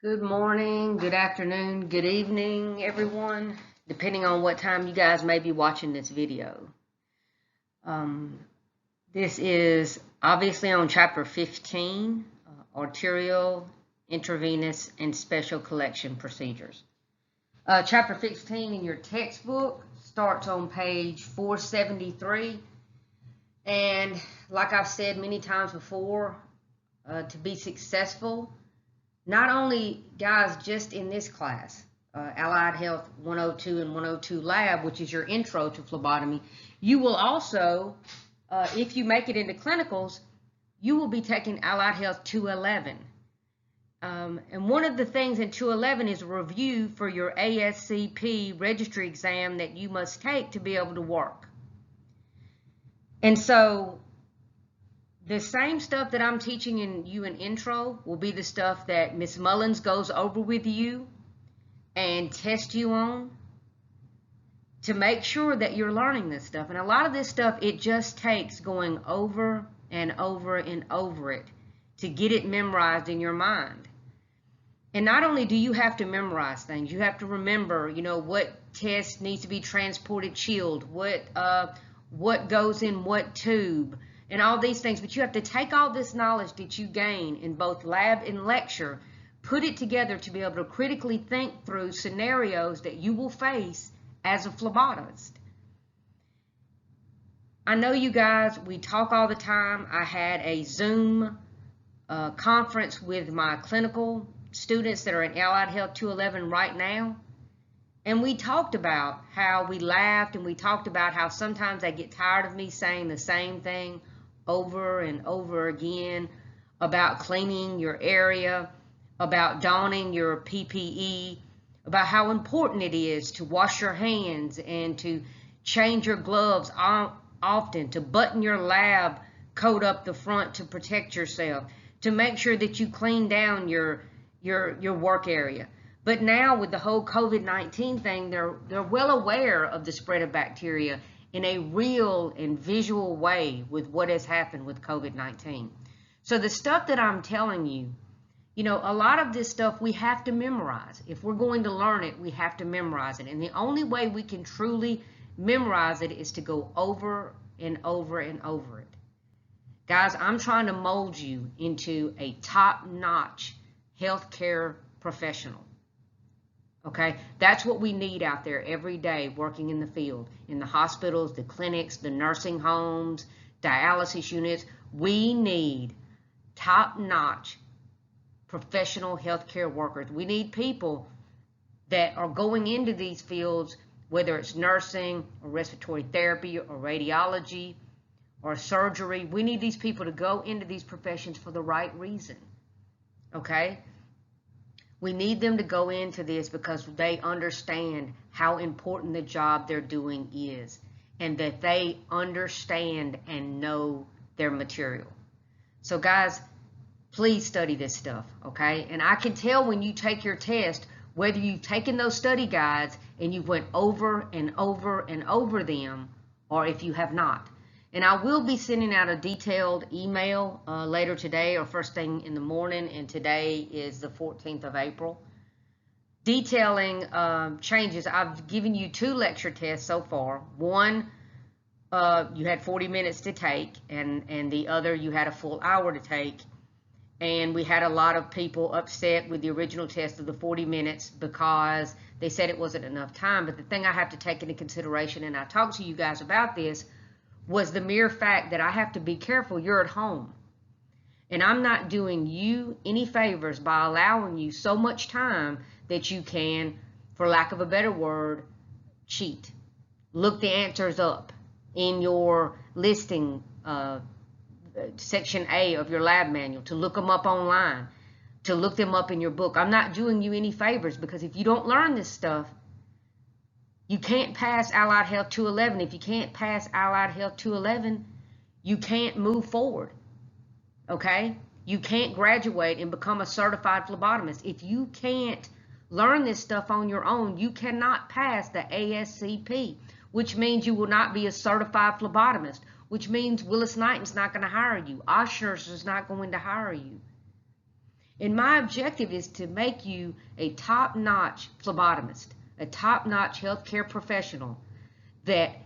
Good morning, good afternoon, good evening, everyone, depending on what time you guys may be watching this video. This is obviously on chapter 15, arterial, intravenous, and special collection procedures. Chapter 15 in your textbook starts on page 473. And like I've said many times before, to be successful, not only, guys, just in this class, Allied Health 102 and 102 Lab, which is your intro to phlebotomy, you will also, if you make it into clinicals, you will be taking Allied Health 211. And one of the things in 211 is a review for your ASCP registry exam that you must take to be able to work. And so the same stuff that I'm teaching you in intro will be the stuff that Miss Mullins goes over with you and tests you on to make sure that you're learning this stuff. And a lot of this stuff, it just takes going over and over and over it to get it memorized in your mind. And not only do you have to memorize things, you have to remember, what test needs to be transported chilled, what goes in what tube, and all these things. But you have to take all this knowledge that you gain in both lab and lecture, put it together to be able to critically think through scenarios that you will face as a phlebotomist. I know you guys, we talk all the time. I had a Zoom conference with my clinical students that are in Allied Health 211 right now. And we talked about how we laughed, and we talked about how sometimes they get tired of me saying the same thing over and over again about cleaning your area, about donning your PPE, about how important it is to wash your hands and to change your gloves often, to button your lab coat up the front to protect yourself, to make sure that you clean down your work area. But now with the whole COVID-19 thing, they're well aware of the spread of bacteria in a real and visual way with what has happened with COVID-19. So the stuff that I'm telling you, a lot of this stuff we have to memorize. If we're going to learn it, we have to memorize it. And the only way we can truly memorize it is to go over and over and over it. Guys, I'm trying to mold you into a top-notch healthcare professional. Okay, that's what we need out there every day working in the field, in the hospitals, the clinics, the nursing homes, dialysis units. We need top-notch professional healthcare workers. We need people that are going into these fields, whether it's nursing or respiratory therapy or radiology or surgery. We need these people to go into these professions for the right reason. Okay? We need them to go into this because they understand how important the job they're doing is, and that they understand and know their material. So guys, please study this stuff, okay? And I can tell when you take your test whether you've taken those study guides and you've went over and over and over them, or if you have not. And I will be sending out a detailed email later today or first thing in the morning, and today is the 14th of April, detailing changes. I've given you 2 lecture tests so far. One, you had 40 minutes to take, and the other you had a full hour to take. And we had a lot of people upset with the original test of the 40 minutes because they said it wasn't enough time. But the thing I have to take into consideration, and I talked to you guys about this, was the mere fact that I have to be careful. You're at home. And I'm not doing you any favors by allowing you so much time that you can, for lack of a better word, cheat. Look the answers up in your listing, section A of your lab manual, to look them up online, to look them up in your book. I'm not doing you any favors, because if you don't learn this stuff, you can't pass Allied Health 211. If you can't pass Allied Health 211, you can't move forward, okay? You can't graduate and become a certified phlebotomist. If you can't learn this stuff on your own, you cannot pass the ASCP, which means you will not be a certified phlebotomist, which means Willis Knighton's not going to hire you. Oshner's is not going to hire you. And my objective is to make you a top-notch phlebotomist, a top-notch healthcare professional that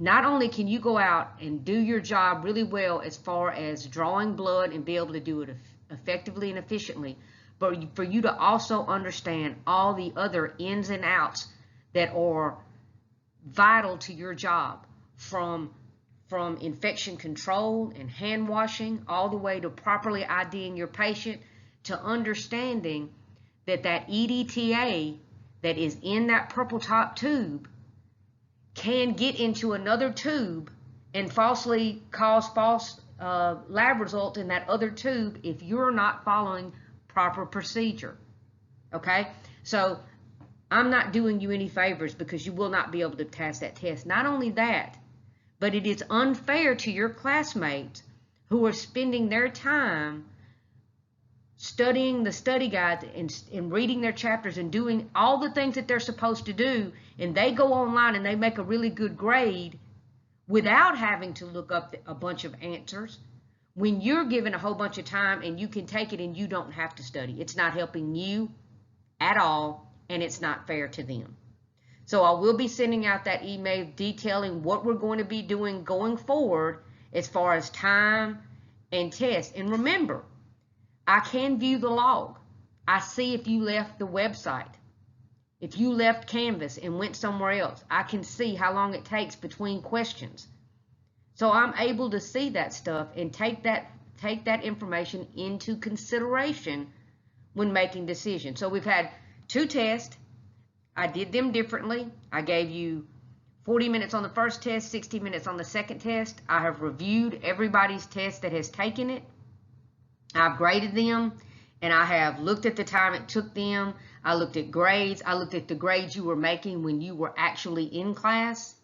not only can you go out and do your job really well as far as drawing blood and be able to do it effectively and efficiently, but for you to also understand all the other ins and outs that are vital to your job, from infection control and hand washing all the way to properly IDing your patient, to understanding that EDTA that is in that purple top tube can get into another tube and falsely cause false lab result in that other tube if you're not following proper procedure. Okay, so I'm not doing you any favors, because you will not be able to pass that test. Not only that, but it is unfair to your classmates who are spending their time studying the study guides and reading their chapters and doing all the things that they're supposed to do, and they go online and they make a really good grade without having to look up a bunch of answers, when you're given a whole bunch of time and you can take it and you don't have to study. It's not helping you at all, and it's not fair to them. So I will be sending out that email detailing what we're going to be doing going forward as far as time and test. And remember, I can view the log. I see if you left the website. If you left Canvas and went somewhere else, I can see how long it takes between questions. So I'm able to see that stuff and take that information into consideration when making decisions. So we've had 2 tests. I did them differently. I gave you 40 minutes on the first test, 60 minutes on the second test. I have reviewed everybody's test that has taken it. I've graded them, and I have looked at the time it took them. I looked at grades. I looked at the grades you were making when you were actually in class.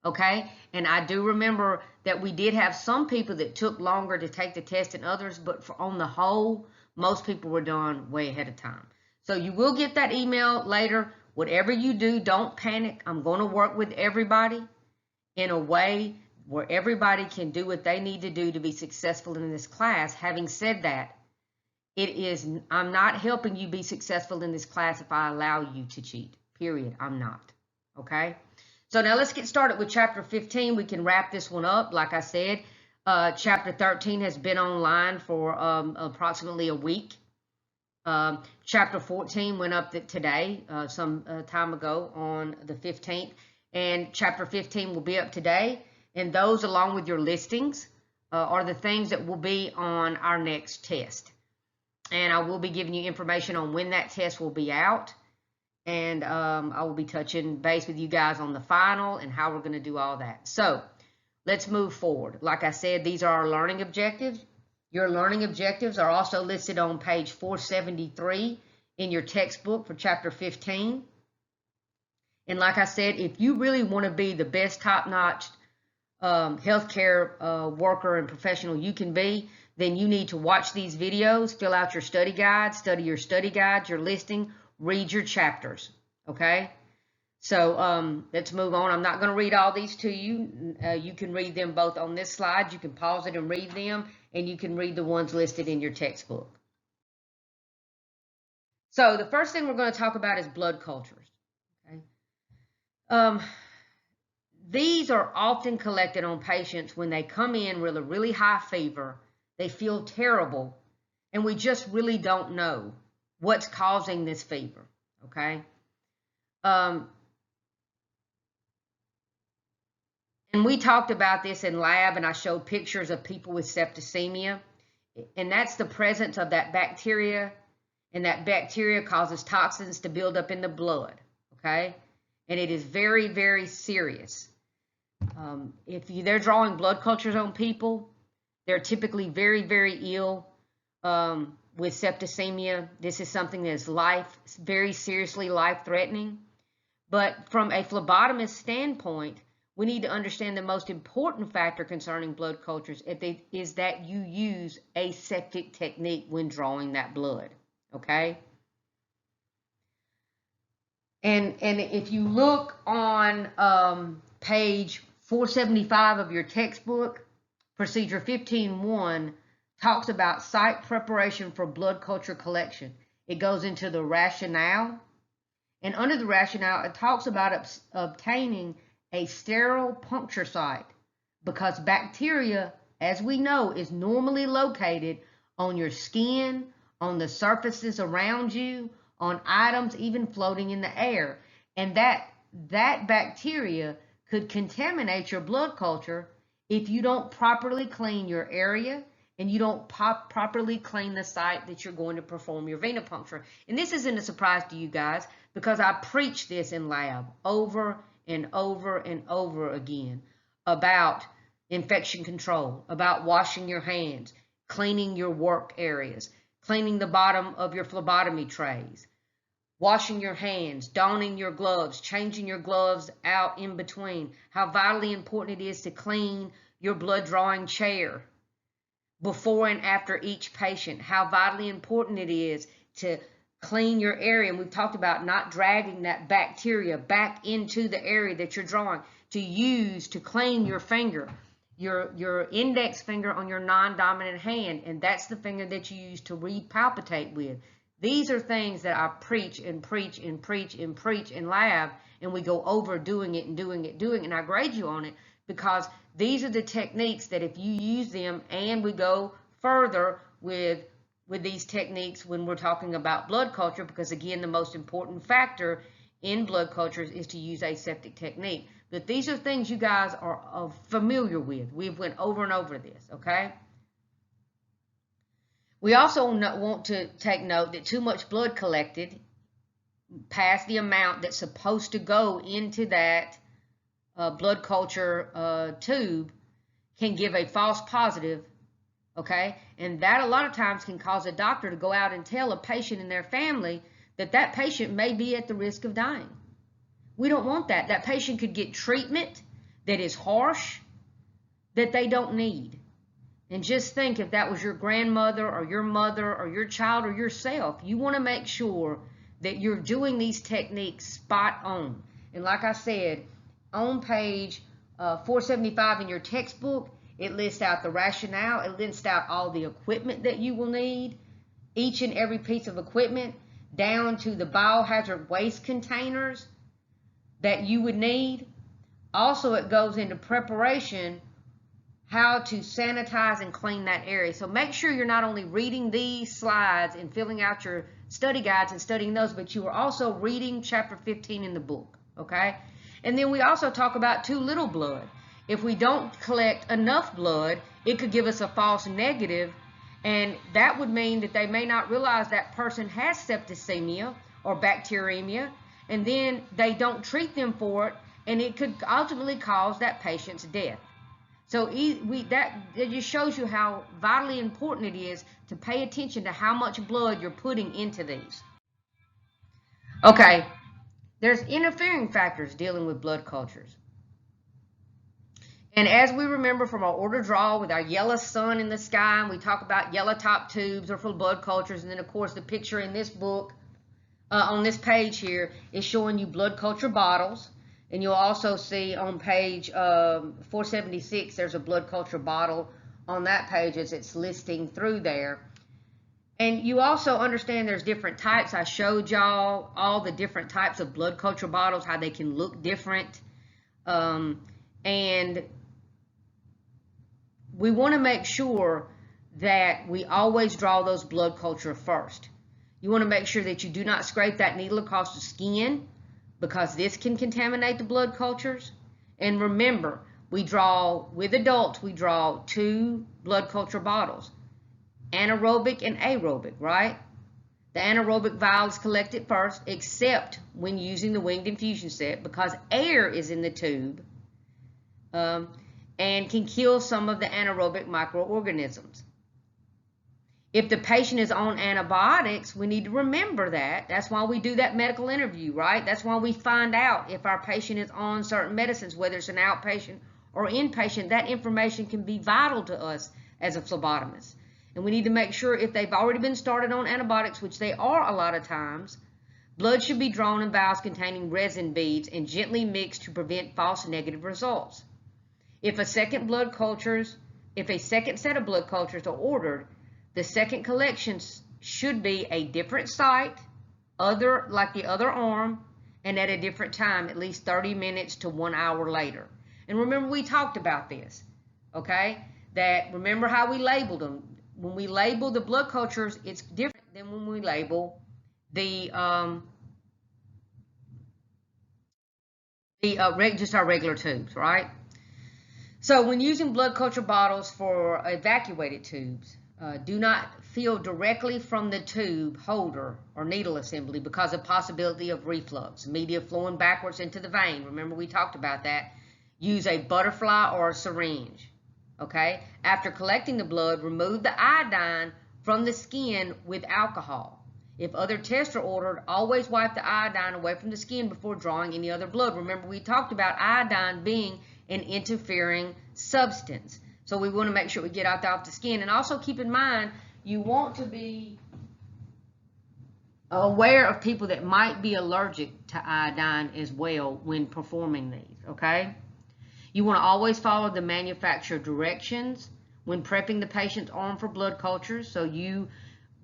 Okay, and I do remember that we did have some people that took longer to take the test than others, but on the whole, most people were done way ahead of time. So you will get that email later. Whatever you do, don't panic. I'm going to work with everybody in a way where everybody can do what they need to do to be successful in this class. Having said that, I'm not helping you be successful in this class if I allow you to cheat. Period. I'm not. Okay? So now let's get started with Chapter 15. We can wrap this one up. Like I said, Chapter 13 has been online for approximately a week. Chapter 14 went up today, some time ago on the 15th. And Chapter 15 will be up today. And those, along with your listings, are the things that will be on our next test. And I will be giving you information on when that test will be out. And I will be touching base with you guys on the final and how we're going to do all that. So let's move forward. Like I said, these are our learning objectives. Your learning objectives are also listed on page 473 in your textbook for Chapter 15. And like I said, if you really want to be the best top-notch healthcare worker and professional you can be, then you need to watch these videos, fill out your study guide, study your study guide, your listing, read your chapters. Okay? So let's move on. I'm not going to read all these to you. You can read them both on this slide. You can pause it and read them, and you can read the ones listed in your textbook. So the first thing we're going to talk about is blood cultures. Okay? These are often collected on patients when they come in with a really high fever. They feel terrible, and we just really don't know what's causing this fever. Okay? And we talked about this in lab, and I showed pictures of people with septicemia, and that's the presence of that bacteria, and that bacteria causes toxins to build up in the blood. Okay? And it is very, very serious. If they're drawing blood cultures on people, they're typically very, very ill with septicemia. This is something that is very seriously life-threatening. But from a phlebotomist standpoint, we need to understand the most important factor concerning blood cultures is that you use aseptic technique when drawing that blood. Okay? And if you look on page 475 of your textbook, procedure 15.1 talks about site preparation for blood culture collection. It goes into the rationale. And under the rationale, it talks about obtaining a sterile puncture site because bacteria, as we know, is normally located on your skin, on the surfaces around you, on items even floating in the air. And that bacteria could contaminate your blood culture if you don't properly clean your area and you don't properly clean the site that you're going to perform your venipuncture. And this isn't a surprise to you guys because I preach this in lab over and over and over again about infection control, about washing your hands, cleaning your work areas, cleaning the bottom of your phlebotomy trays, washing your hands, donning your gloves, changing your gloves out in between, how vitally important it is to clean your blood drawing chair before and after each patient, how vitally important it is to clean your area. And we've talked about not dragging that bacteria back into the area that you're drawing, to use to clean your finger, your index finger on your non-dominant hand, and that's the finger that you use to read palpitate with. These are things that I preach and preach and preach and preach in lab, and we go over doing it and doing it, and I grade you on it because these are the techniques that if you use them, and we go further with these techniques when we're talking about blood culture, because again, the most important factor in blood cultures is to use aseptic technique. But these are things you guys are familiar with. We've went over and over this, okay? We also want to take note that too much blood collected past the amount that's supposed to go into that blood culture tube can give a false positive, okay? And that a lot of times can cause a doctor to go out and tell a patient and their family that that patient may be at the risk of dying. We don't want that. That patient could get treatment that is harsh, that they don't need. And just think if that was your grandmother or your mother or your child or yourself, you want to make sure that you're doing these techniques spot on. And like I said, on page 475 in your textbook, it lists out the rationale. It lists out all the equipment that you will need, each and every piece of equipment, down to the biohazard waste containers that you would need. Also, it goes into preparation, how to sanitize and clean that area. So make sure you're not only reading these slides and filling out your study guides and studying those, but you are also reading chapter 15 in the book, okay? And then we also talk about too little blood. If we don't collect enough blood, it could give us a false negative, and that would mean that they may not realize that person has septicemia or bacteremia, and then they don't treat them for it, and it could ultimately cause that patient's death. So that just shows you how vitally important it is to pay attention to how much blood you're putting into these. Okay, there's interfering factors dealing with blood cultures. And as we remember from our order draw with our yellow sun in the sky, and we talk about yellow top tubes or for blood cultures, and then of course the picture in this book on this page here is showing you blood culture bottles. And you'll also see on page 476, there's a blood culture bottle on that page as it's listing through there. And you also understand there's different types. I showed y'all all the different types of blood culture bottles, how they can look different. And we want to make sure that we always draw those blood culture first. You want to make sure that you do not scrape that needle across the skin, because this can contaminate the blood cultures. And remember, with adults, we draw 2 blood culture bottles, anaerobic and aerobic, right? The anaerobic vial is collected first, except when using the winged infusion set, because air is in the tube and can kill some of the anaerobic microorganisms. If the patient is on antibiotics, we need to remember that. That's why we do that medical interview, right? That's why we find out if our patient is on certain medicines, whether it's an outpatient or inpatient. That information can be vital to us as a phlebotomist. And we need to make sure if they've already been started on antibiotics, which they are a lot of times, blood should be drawn in vials containing resin beads and gently mixed to prevent false negative results. If a second blood culture if a second set of blood cultures are ordered, the second collections should be a different site, like the other arm, and at a different time, at least 30 minutes to 1 hour later. And remember, we talked about this, okay? Remember how we labeled them. When we label the blood cultures, it's different than when we label the just our regular tubes, right? So when using blood culture bottles for evacuated tubes, do not fill directly from the tube holder or needle assembly because of possibility of reflux, media flowing backwards into the vein. Remember, we talked about that. Use a butterfly or a syringe, okay? After collecting the blood, remove the iodine from the skin with alcohol. If other tests are ordered, always wipe the iodine away from the skin before drawing any other blood. Remember, we talked about iodine being an interfering substance. So we want to make sure we get out off the skin. And also keep in mind, you want to be aware of people that might be allergic to iodine as well when performing these, okay? You want to always follow the manufacturer directions when prepping the patient's arm for blood cultures. So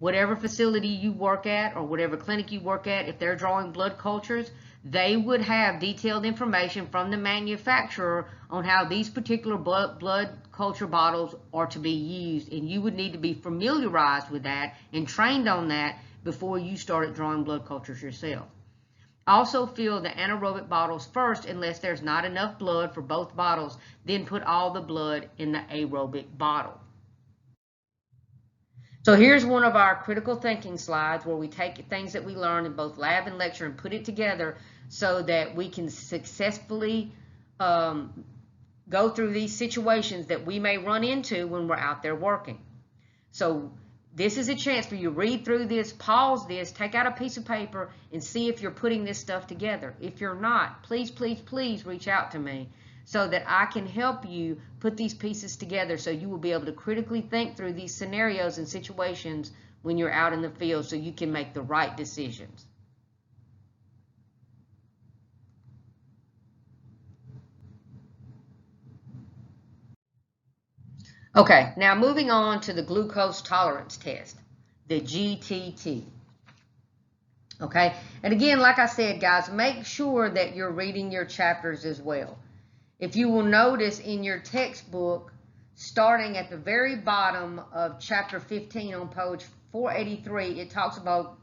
whatever facility you work at or whatever clinic you work at, if they're drawing blood cultures, they would have detailed information from the manufacturer on how these particular blood culture bottles are to be used, and you would need to be familiarized with that and trained on that before you started drawing blood cultures yourself. Also fill the anaerobic bottles first unless there's not enough blood for both bottles, then put all the blood in the aerobic bottle. So here's one of our critical thinking slides where we take things that we learned in both lab and lecture and put it together so that we can successfully go through these situations that we may run into when we're out there working. So this is a chance for you to read through this, pause this, take out a piece of paper, and see if you're putting this stuff together. If you're not, please, please, please reach out to me so that I can help you put these pieces together so you will be able to critically think through these scenarios and situations when you're out in the field so you can make the right decisions. Okay, now moving on to the glucose tolerance test, the GTT. Okay, and again, like I said, guys, make sure that you're reading your chapters as well. If you will notice in your textbook, starting at the very bottom of chapter 15 on page 483, it talks about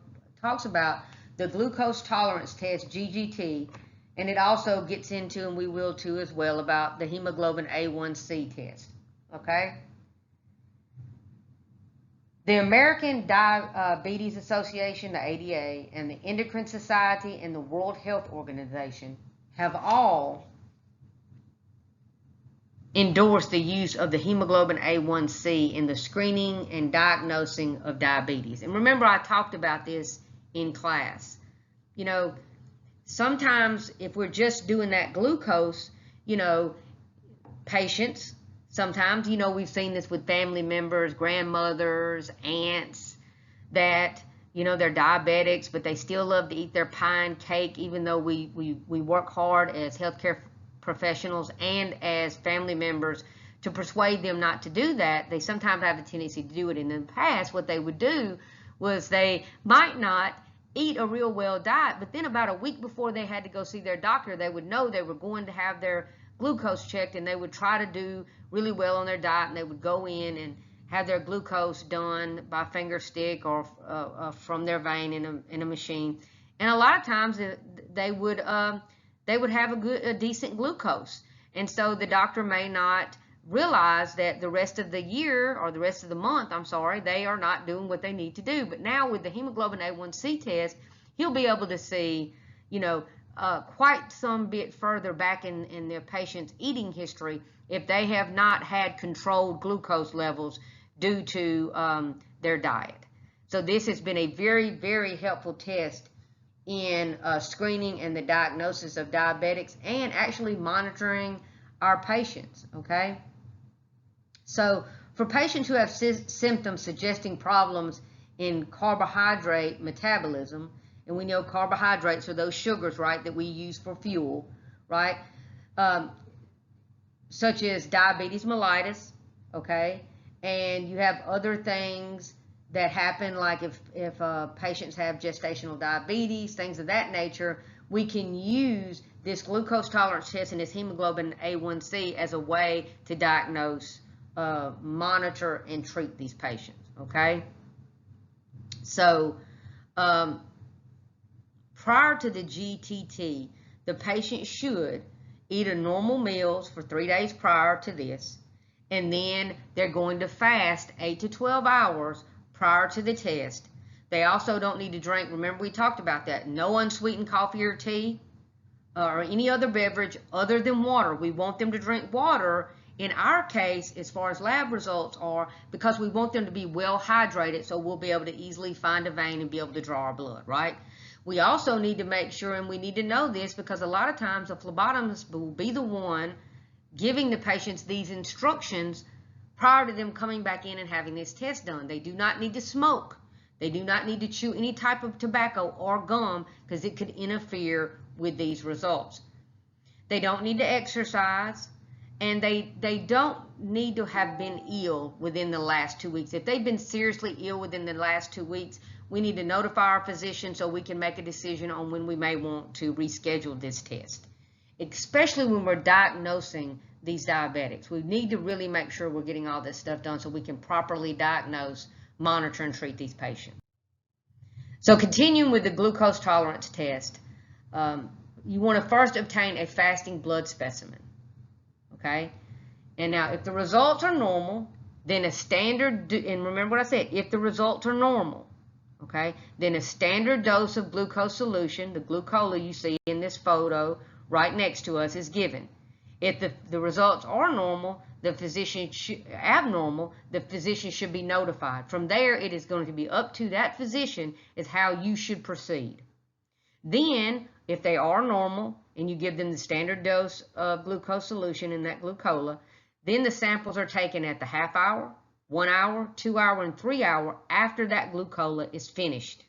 the glucose tolerance test, GGT, and it also gets into, and we will too as well, about the hemoglobin A1C test. Okay? The American Diabetes Association, the ADA, and the Endocrine Society and the World Health Organization have all endorsed the use of the hemoglobin A1C in the screening and diagnosing of diabetes. And remember, I talked about this in class. You know, sometimes if we're just doing that glucose, you know, patients, sometimes, you know, we've seen this with family members, grandmothers, aunts, that, you know, they're diabetics, but they still love to eat their pie and cake, even though we work hard as healthcare professionals and as family members to persuade them not to do that. They sometimes have a tendency to do it. In the past, what they would do was they might not eat a real well diet, but then about a week before they had to go see their doctor, they would know they were going to have their glucose checked, and they would try to do really well on their diet, and they would go in and have their glucose done by finger stick or from their vein in a machine. And a lot of times they would have a decent glucose, and so the doctor may not realize that the rest of the year or the rest of the month, they are not doing what they need to do. But now with the hemoglobin A1C test, he'll be able to see, you know, quite some bit further back in their patient's eating history if they have not had controlled glucose levels due to their diet. So this has been a very, very helpful test in screening and the diagnosis of diabetics and actually monitoring our patients, okay? So for patients who have symptoms suggesting problems in carbohydrate metabolism, and we know carbohydrates are those sugars, right, that we use for fuel, right, such as diabetes mellitus, okay? And you have other things that happen, like if patients have gestational diabetes, things of that nature, we can use this glucose tolerance test and this hemoglobin A1C as a way to diagnose, monitor, and treat these patients, okay? So prior to the GTT, the patient should eat a normal meals for 3 days prior to this, and then they're going to fast 8 to 12 hours prior to the test. They also don't need to drink, remember we talked about that, no unsweetened coffee or tea or any other beverage other than water. We want them to drink water in our case as far as lab results are, because we want them to be well hydrated so we'll be able to easily find a vein and be able to draw our blood, right? We also need to make sure, and we need to know this, because a lot of times a phlebotomist will be the one giving the patients these instructions prior to them coming back in and having this test done. They do not need to smoke. They do not need to chew any type of tobacco or gum, because it could interfere with these results. They don't need to exercise, and they don't need to have been ill within the last 2 weeks. If they've been seriously ill within the last 2 weeks, we need to notify our physician so we can make a decision on when we may want to reschedule this test, especially when we're diagnosing these diabetics. We need to really make sure we're getting all this stuff done so we can properly diagnose, monitor, and treat these patients. So continuing with the glucose tolerance test, you want to first obtain a fasting blood specimen, okay? And now if the results are normal, then a standard, and remember what I said, if the results are normal, okay, then a standard dose of glucose solution, the glucola you see in this photo right next to us, is given. If the results are normal, abnormal, the physician should be notified. From there, it is going to be up to that physician as how you should proceed. Then, if they are normal and you give them the standard dose of glucose solution in that glucola, then the samples are taken at the half hour, 1 hour, 2 hour, and 3 hour after that glucola is finished.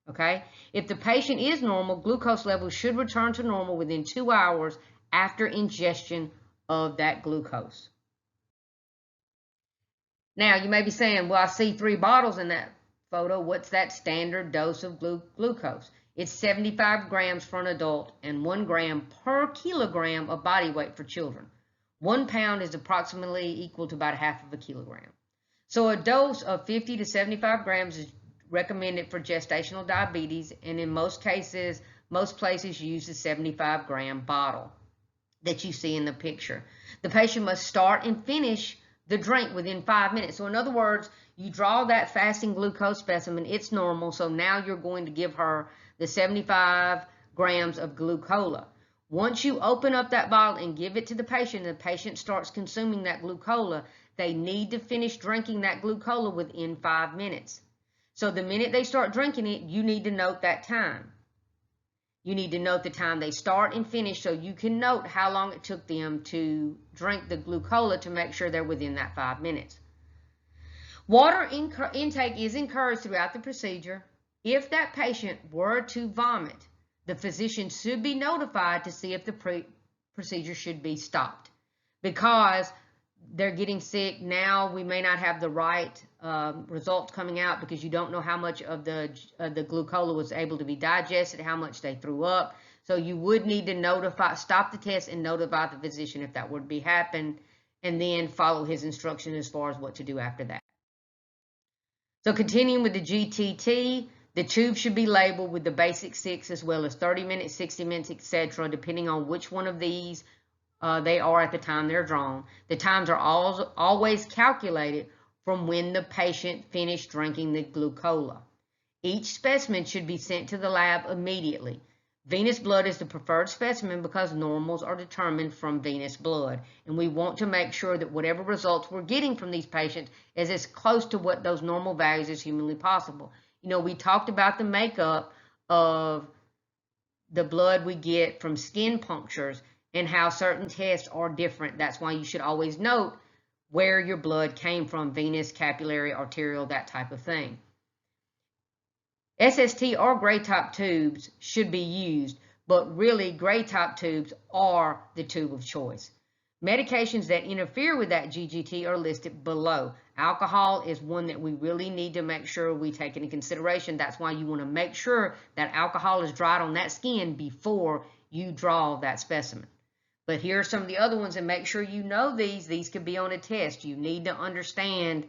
Okay? If the patient is normal, glucose levels should return to normal within 2 hours after ingestion of that glucose. Now, you may be saying, well, I see 3 bottles in that photo. What's that standard dose of glucose? It's 75 grams for an adult and 1 gram per kilogram of body weight for children. 1 pound is approximately equal to about half of a kilogram. So a dose of 50 to 75 grams is recommended for gestational diabetes, and in most cases, most places use the 75-gram bottle that you see in the picture. The patient must start and finish the drink within 5 minutes. So in other words, you draw that fasting glucose specimen, it's normal, so now you're going to give her the 75 grams of glucola. Once you open up that bottle and give it to the patient starts consuming that glucola, they need to finish drinking that glucola within 5 minutes. So the minute they start drinking it, you need to note that time. You need to note the time they start and finish so you can note how long it took them to drink the glucola to make sure they're within that 5 minutes. Water intake is encouraged throughout the procedure. If that patient were to vomit, the physician should be notified to see if the procedure should be stopped. Because they're getting sick now, we may not have the right results coming out because you don't know how much of the glucola was able to be digested, how much they threw up. So you would need to stop the test and notify the physician if that would be happen, and then follow his instructions as far as what to do after that. So continuing with the GTT, the tube should be labeled with the basic 6 as well as 30 minutes, 60 minutes, etc., depending on which one of these they are at the time they're drawn. The times are always calculated from when the patient finished drinking the glucola. Each specimen should be sent to the lab immediately. Venous blood is the preferred specimen because normals are determined from venous blood, and we want to make sure that whatever results we're getting from these patients is as close to what those normal values as humanly possible. You know, we talked about the makeup of the blood we get from skin punctures and how certain tests are different. That's why you should always note where your blood came from, venous, capillary, arterial, that type of thing. SST or gray top tubes should be used, but really gray top tubes are the tube of choice. Medications that interfere with that GGT are listed below. Alcohol is one that we really need to make sure we take into consideration. That's why you want to make sure that alcohol is dried on that skin before you draw that specimen. But here are some of the other ones, and make sure you know these. These could be on a test. You need to understand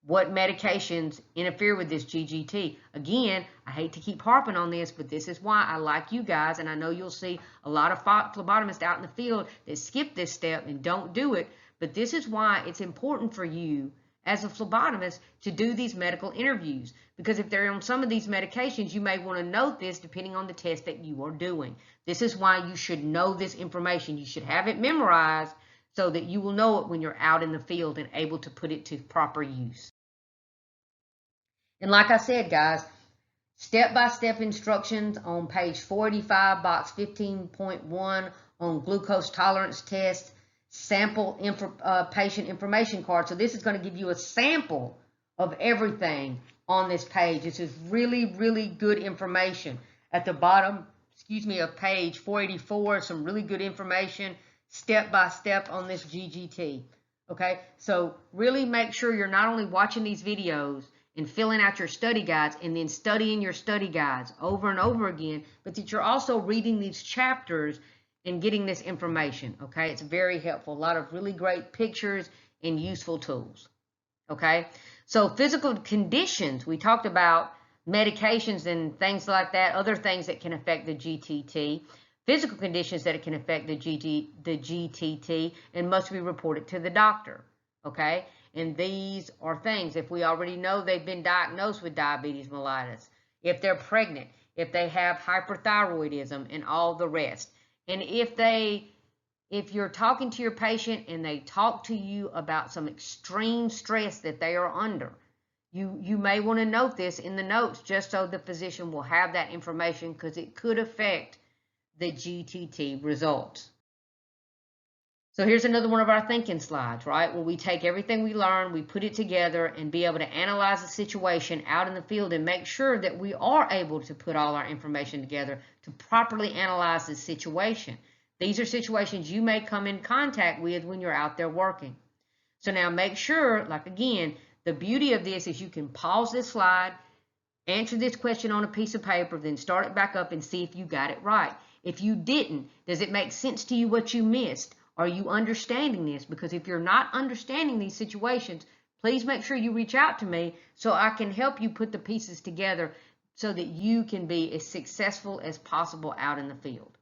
what medications interfere with this GGT. Again, I hate to keep harping on this, but this is why I like you guys, and I know you'll see a lot of phlebotomists out in the field that skip this step and don't do it, but this is why it's important for you as a phlebotomist to do these medical interviews, because if they're on some of these medications, you may want to note this depending on the test that you are doing. This is why you should know this information. You should have it memorized so that you will know it when you're out in the field and able to put it to proper use. And like I said, guys, step-by-step instructions on page 485, box 15.1 on glucose tolerance test, sample patient information card. So this is going to give you a sample of everything on this page. This is really, really good information. At the bottom, of page 484, some really good information step-by-step on this GGT. Okay, so really make sure you're not only watching these videos and filling out your study guides and then studying your study guides over and over again, but that you're also reading these chapters and getting this information. Okay, it's very helpful. A lot of really great pictures and useful tools. Okay, so physical conditions, we talked about medications and things like that, other things that can affect the GTT. Physical conditions that it can affect the GTT and must be reported to the doctor. Okay, and these are things, if we already know they've been diagnosed with diabetes mellitus, if they're pregnant, if they have hyperthyroidism and all the rest. And if you're talking to your patient and they talk to you about some extreme stress that they are under, you may want to note this in the notes just so the physician will have that information, because it could affect the GTT results. So here's another one of our thinking slides, right? Where we take everything we learn, we put it together and be able to analyze the situation out in the field and make sure that we are able to put all our information together to properly analyze this situation. These are situations you may come in contact with when you're out there working. So now make sure, like again, the beauty of this is you can pause this slide, answer this question on a piece of paper, then start it back up and see if you got it right. If you didn't, does it make sense to you what you missed? Are you understanding this? Because if you're not understanding these situations, please make sure you reach out to me so I can help you put the pieces together so that you can be as successful as possible out in the field.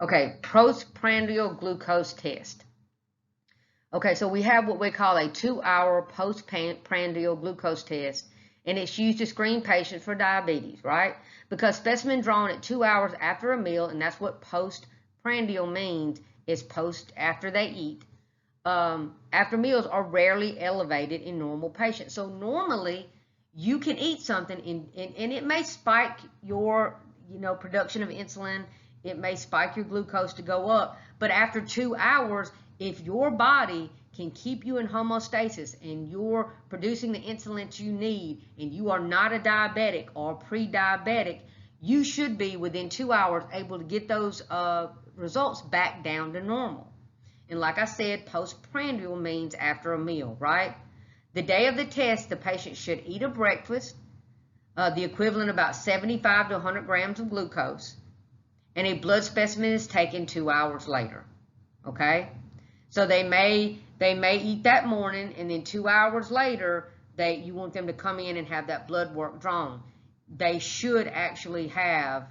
Okay, postprandial glucose test. Okay, so we have what we call a 2-hour postprandial glucose test, and it's used to screen patients for diabetes, right? Because specimen drawn at 2 hours after a meal, and that's what postprandial means, is post after they eat. After meals are rarely elevated in normal patients. So normally you can eat something and it may spike your production of insulin. It may spike your glucose to go up, but after 2 hours, if your body can keep you in homeostasis and you're producing the insulin you need and you are not a diabetic or pre-diabetic, you should be within 2 hours able to get those results back down to normal. And like I said, postprandial means after a meal, right? The day of the test, the patient should eat a breakfast, the equivalent of about 75 to 100 grams of glucose, and a blood specimen is taken 2 hours later, okay? So they may eat that morning, and then 2 hours later, you want them to come in and have that blood work drawn. They should actually have,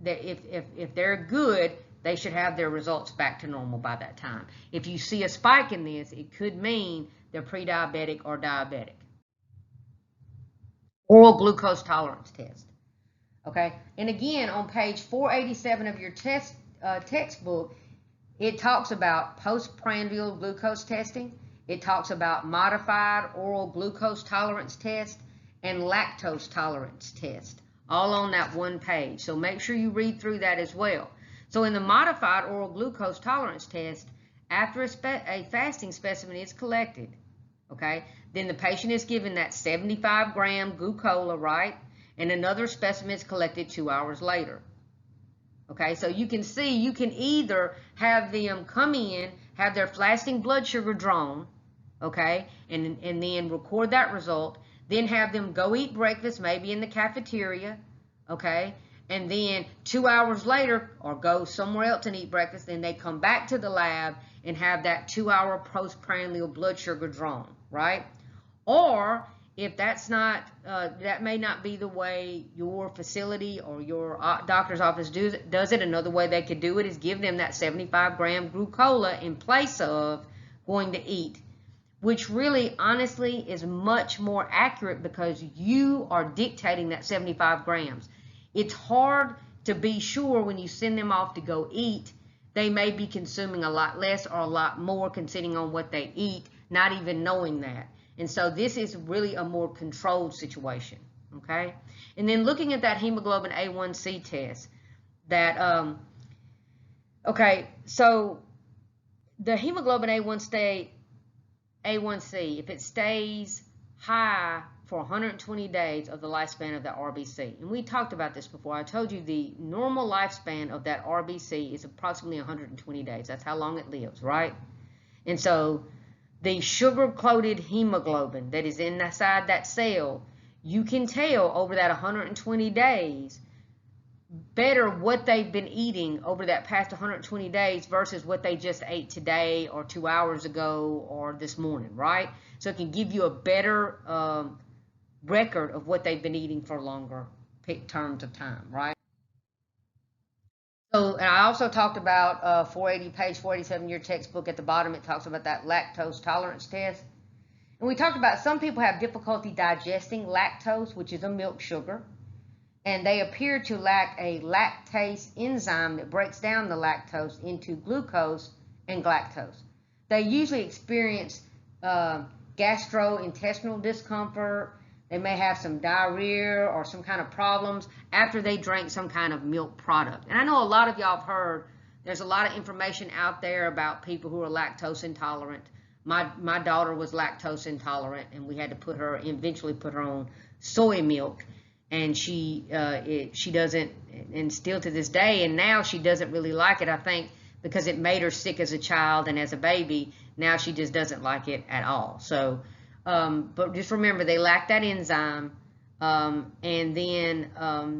if they're good, they should have their results back to normal by that time. If you see a spike in this, it could mean they're pre-diabetic or diabetic. Oral glucose tolerance test. Okay, and again, on page 487 of your textbook, it talks about postprandial glucose testing. It talks about modified oral glucose tolerance test and lactose tolerance test, all on that one page. So make sure you read through that as well. So in the modified oral glucose tolerance test, after a fasting specimen is collected, okay, then the patient is given that 75-gram glucola, right? And another specimen is collected 2 hours later. Okay, so you can see you can either have them come in, have their fasting blood sugar drawn, okay, and then record that result, then have them go eat breakfast, maybe in the cafeteria, okay, and then 2 hours later, or go somewhere else and eat breakfast, then they come back to the lab and have that 2-hour postprandial blood sugar drawn, right? Or if that's not, that may not be the way your facility or your doctor's office does it, another way they could do it is give them that 75-gram glucola in place of going to eat, which really, honestly, is much more accurate because you are dictating that 75 grams. It's hard to be sure when you send them off to go eat, they may be consuming a lot less or a lot more considering on what they eat, not even knowing that. And so this is really a more controlled situation, okay? And then looking at that hemoglobin A1C test, that, okay, so the hemoglobin A1C, if it stays high for 120 days of the lifespan of that RBC, and we talked about this before, I told you the normal lifespan of that RBC is approximately 120 days. That's how long it lives, right? And so the sugar-coated hemoglobin that is inside that cell, you can tell over that 120 days better what they've been eating over that past 120 days versus what they just ate today or 2 hours ago or this morning, right? So it can give you a better record of what they've been eating for longer terms of time, right? So, and I also talked about 480 page 487 your textbook at the bottom. It talks about that lactose tolerance test. And we talked about some people have difficulty digesting lactose, which is a milk sugar, and they appear to lack a lactase enzyme that breaks down the lactose into glucose and galactose. They usually experience gastrointestinal discomfort. They may have some diarrhea or some kind of problems after they drank some kind of milk product. And I know a lot of y'all have heard there's a lot of information out there about people who are lactose intolerant. My daughter was lactose intolerant, and we had to eventually put her on soy milk, and she doesn't, and still to this day, and now she doesn't really like it, I think, because it made her sick as a child and as a baby. Now she just doesn't like it at all. So, but just remember, they lack that enzyme, and then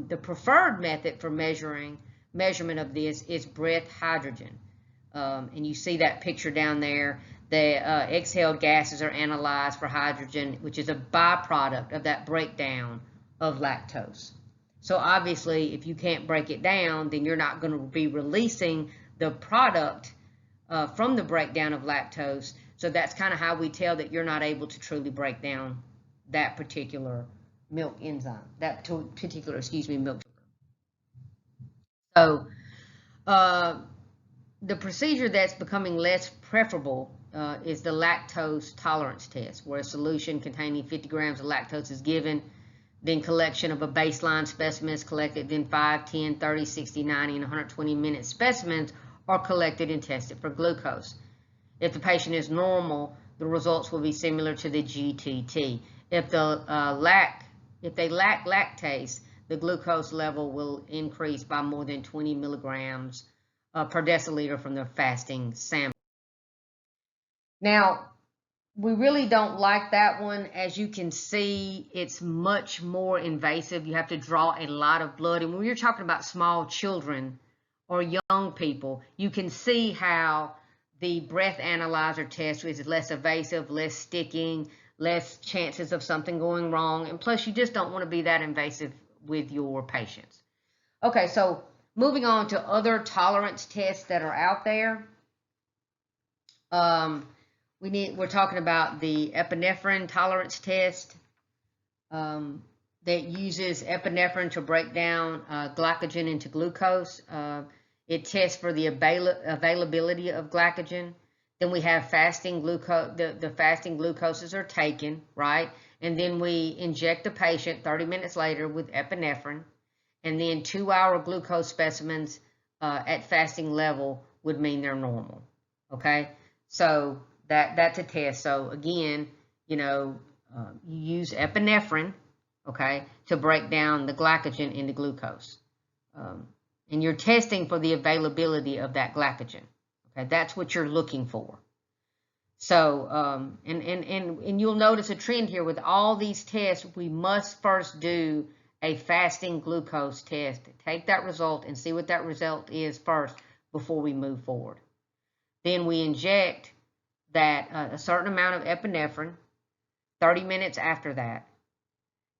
the preferred method for measurement of this is breath hydrogen, and you see that picture down there. The exhaled gases are analyzed for hydrogen, which is a byproduct of that breakdown of lactose. So obviously, if you can't break it down, then you're not going to be releasing the product from the breakdown of lactose. So that's kind of how we tell that you're not able to truly break down that particular milk enzyme, that particular, milk sugar. So the procedure that's becoming less preferable is the lactose tolerance test, where a solution containing 50 grams of lactose is given, then collection of a baseline specimen is collected, then 5, 10, 30, 60, 90, and 120-minute specimens are collected and tested for glucose. If the patient is normal, the results will be similar to the GTT. If they lack lactase, the glucose level will increase by more than 20 milligrams per deciliter from the fasting sample. Now, we really don't like that one. As you can see, it's much more invasive. You have to draw a lot of blood. And when you're talking about small children or young people, you can see how the breath analyzer test is less invasive, less sticking, less chances of something going wrong. And plus, you just don't want to be that invasive with your patients. Okay, so moving on to other tolerance tests that are out there. We're talking about the epinephrine tolerance test that uses epinephrine to break down glycogen into glucose. It tests for the availability of glycogen. Then we have fasting glucose. The fasting glucoses are taken, right? And then we inject the patient 30 minutes later with epinephrine. And then 2-hour glucose specimens at fasting level would mean they're normal. Okay, so that's a test. So again, you use epinephrine, okay, to break down the glycogen into glucose. And you're testing for the availability of that glycogen. Okay, that's what you're looking for. So, and you'll notice a trend here with all these tests. We must first do a fasting glucose test. Take that result and see what that result is first before we move forward. Then we inject that a certain amount of epinephrine 30 minutes after that.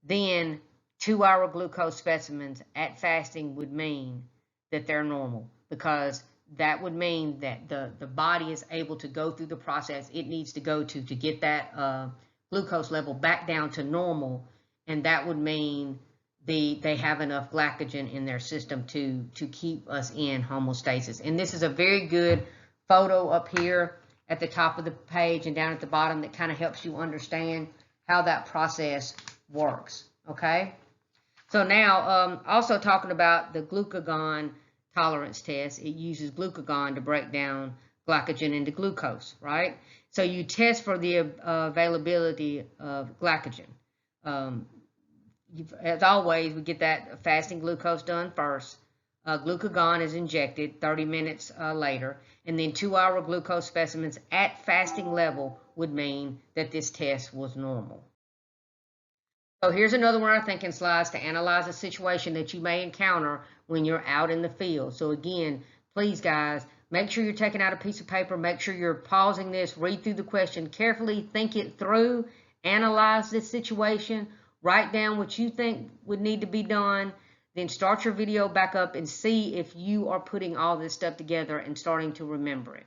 Then 2-hour glucose specimens at fasting would mean that they're normal, because that would mean that the body is able to go through the process it needs to go to get that glucose level back down to normal, and that would mean they have enough glycogen in their system to keep us in homeostasis. And this is a very good photo up here at the top of the page and down at the bottom that kind of helps you understand how that process works. Okay, so now also talking about the glucagon tolerance test, it uses glucagon to break down glycogen into glucose, right? So you test for the availability of glycogen. As always, we get that fasting glucose done first. Glucagon is injected 30 minutes later, and then 2-hour glucose specimens at fasting level would mean that this test was normal. So here's another one of our thinking slides to analyze a situation that you may encounter when you're out in the field. So again, please guys, make sure you're taking out a piece of paper, make sure you're pausing this, read through the question carefully, think it through, analyze this situation, write down what you think would need to be done, then start your video back up and see if you are putting all this stuff together and starting to remember it.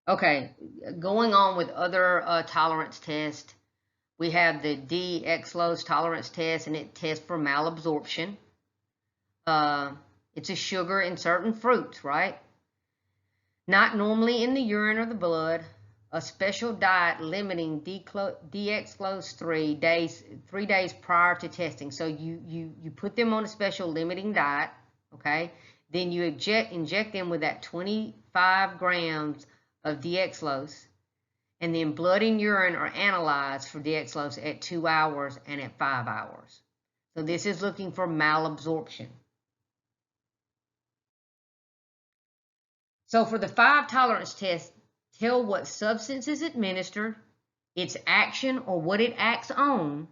Okay, going on with other tolerance tests, we have the dextrose tolerance test, and it tests for malabsorption. It's a sugar in certain fruits, right? Not normally in the urine or the blood. A special diet limiting dextrose 3 days prior to testing. So you put them on a special limiting diet, okay? Then you inject them with that 25 grams of dextrose, and then blood and urine are analyzed for dextrose at 2 hours and at 5 hours. So this is looking for malabsorption. So for the 5 tolerance tests, tell what substance is administered, its action or what it acts on,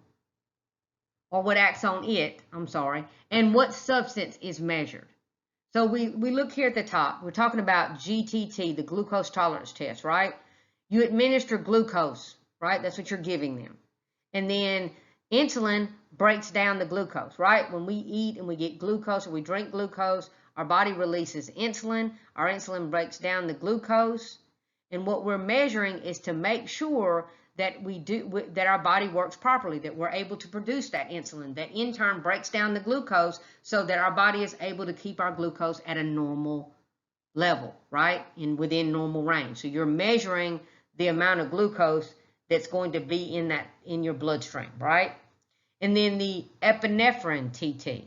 or what acts on it, and what substance is measured. So we look here at the top. We're talking about GTT, the glucose tolerance test, right? You administer glucose, right? That's what you're giving them. And then insulin breaks down the glucose, right? When we eat and we get glucose or we drink glucose, our body releases insulin. Our insulin breaks down the glucose. And what we're measuring is to make sure that that our body works properly, that we're able to produce that insulin, that in turn breaks down the glucose so that our body is able to keep our glucose at a normal level, right? Within normal range. So you're measuring the amount of glucose that's going to be in your bloodstream, right? And then the epinephrine TT,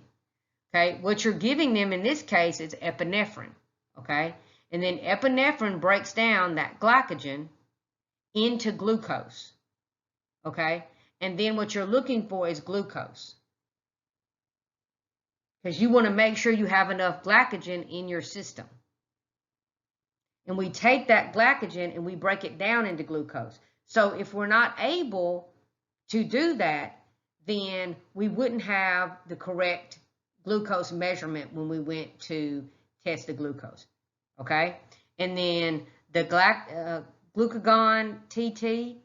okay? What you're giving them in this case is epinephrine, okay? And then epinephrine breaks down that glycogen into glucose, okay? And then what you're looking for is glucose, because you want to make sure you have enough glycogen in your system. And we take that glycogen and we break it down into glucose. So if we're not able to do that, then we wouldn't have the correct glucose measurement when we went to test the glucose, okay? And then the glucagon TT,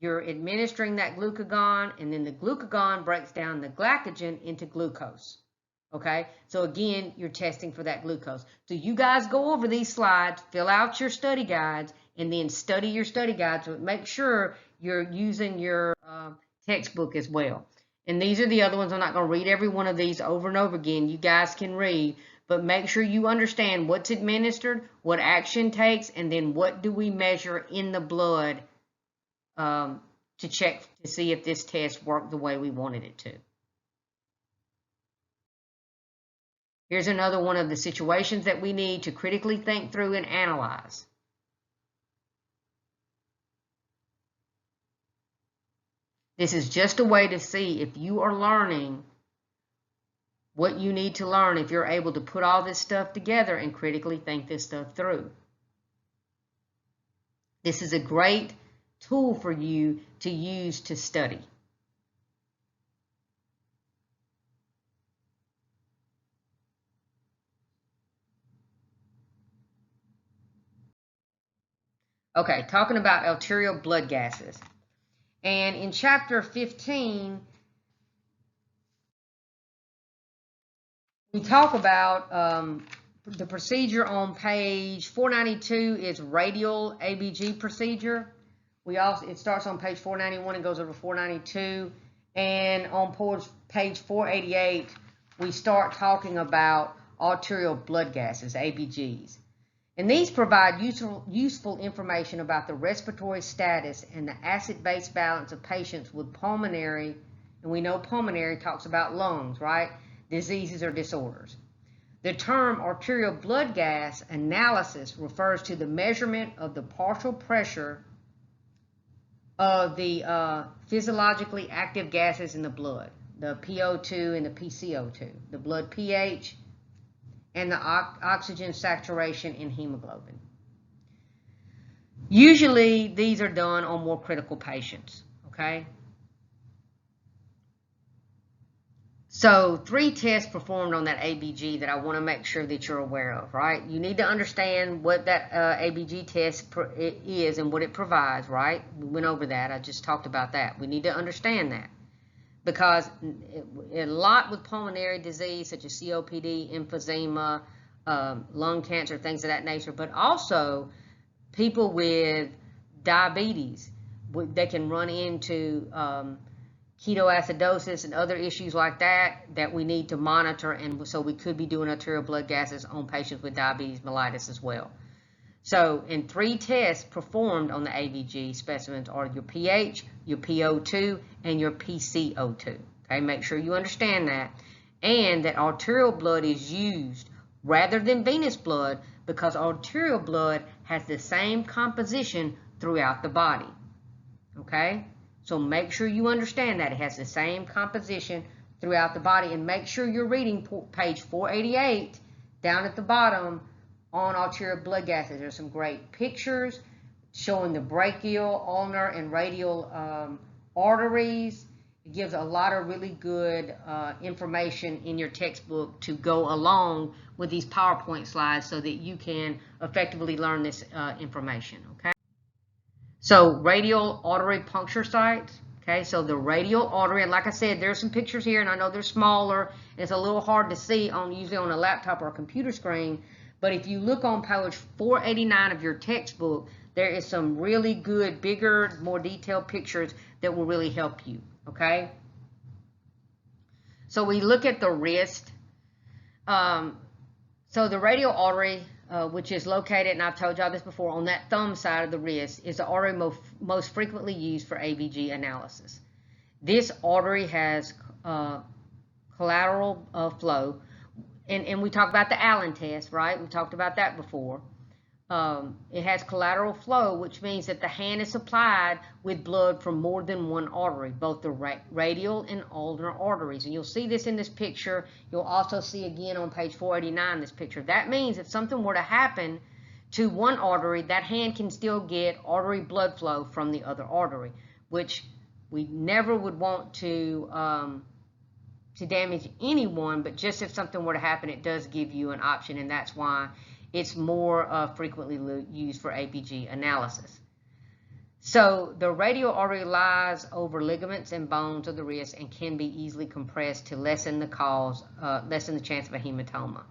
you're administering that glucagon, and then the glucagon breaks down the glycogen into glucose, okay? So again, you're testing for that glucose. So you guys go over these slides, fill out your study guides, and then study your study guides. So make sure you're using your textbook as well. And these are the other ones. I'm not going to read every one of these over and over again. You guys can read, but make sure you understand what's administered, what action takes, and then what do we measure in the blood to check to see if this test worked the way we wanted it to. Here's another one of the situations that we need to critically think through and analyze. This is just a way to see if you are learning what you need to learn, if you're able to put all this stuff together and critically think this stuff through. This is a great tool for you to use to study. Okay, talking about arterial blood gases. And in chapter 15, we talk about the procedure on page 492 is radial ABG procedure. It starts on page 491 and goes over 492. And on page 488, we start talking about arterial blood gases, ABGs. And these provide useful information about the respiratory status and the acid-base balance of patients with pulmonary, and we know pulmonary talks about lungs, right? Diseases or disorders. The term arterial blood gas analysis refers to the measurement of the partial pressure of the physiologically active gases in the blood, the PO2 and the PCO2, the blood pH, and the oxygen saturation in hemoglobin. Usually, these are done on more critical patients, okay? So, 3 tests performed on that ABG that I want to make sure that you're aware of, right? You need to understand what that ABG test is and what it provides, right? We went over that. I just talked about that. We need to understand that. Because a lot with pulmonary disease such as COPD, emphysema, lung cancer, things of that nature, but also people with diabetes, they can run into ketoacidosis and other issues like that we need to monitor, and so we could be doing arterial blood gases on patients with diabetes mellitus as well. So, in 3 tests performed on the ABG specimens are your pH, your PO2, and your PCO2. Okay, make sure you understand that. And that arterial blood is used rather than venous blood because arterial blood has the same composition throughout the body. Okay, so make sure you understand that. It has the same composition throughout the body. And make sure you're reading page 488 down at the bottom on arterial blood gases. There's some great pictures showing the brachial, ulnar, and radial arteries. It gives a lot of really good information in your textbook to go along with these PowerPoint slides so that you can effectively learn this information, okay? So, radial artery puncture sites. Okay, so the radial artery, and like I said, there's some pictures here, and I know they're smaller, and it's a little hard to see usually on a laptop or a computer screen. But if you look on page 489 of your textbook, there is some really good, bigger, more detailed pictures that will really help you, okay? So we look at the wrist. So the radial artery, which is located, and I've told y'all this before, on that thumb side of the wrist, is the artery most frequently used for ABG analysis. This artery has collateral flow. And we talked about the Allen test, right? We talked about that before. It has collateral flow, which means that the hand is supplied with blood from more than one artery, both the radial and ulnar arteries. And you'll see this in this picture. You'll also see again on page 489 this picture. That means if something were to happen to one artery, that hand can still get artery blood flow from the other artery, which we never would want to damage anyone, but just if something were to happen, it does give you an option, and that's why it's more frequently used for ABG analysis. So the radial artery lies over ligaments and bones of the wrist and can be easily compressed to lessen the chance of a hematoma.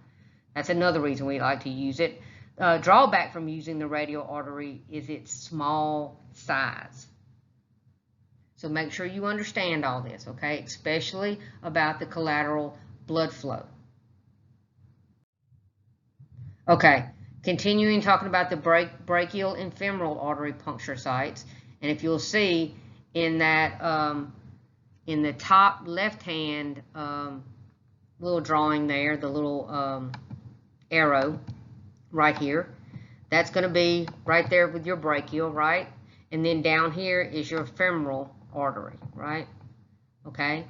That's another reason we like to use it. Drawback from using the radial artery is its small size. So make sure you understand all this, okay? Especially about the collateral blood flow. Okay, continuing talking about the brachial and femoral artery puncture sites, and if you'll see in that in the top left hand little drawing there, the little arrow right here, that's going to be right there with your brachial, right? And then down here is your femoral artery, right? Okay.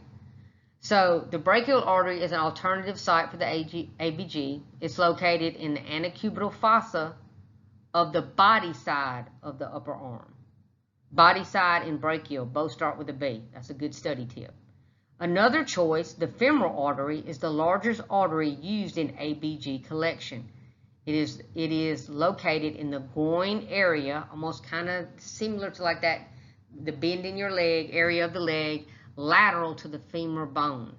So the brachial artery is an alternative site for the ABG. It's located in the antecubital fossa of the body side of the upper arm. Body side and brachial both start with a B. That's a good study tip. Another choice, the femoral artery, is the largest artery used in ABG collection. It is located in the groin area, almost kind of similar to like that, the bend in your leg, area of the leg, lateral to the femur bone.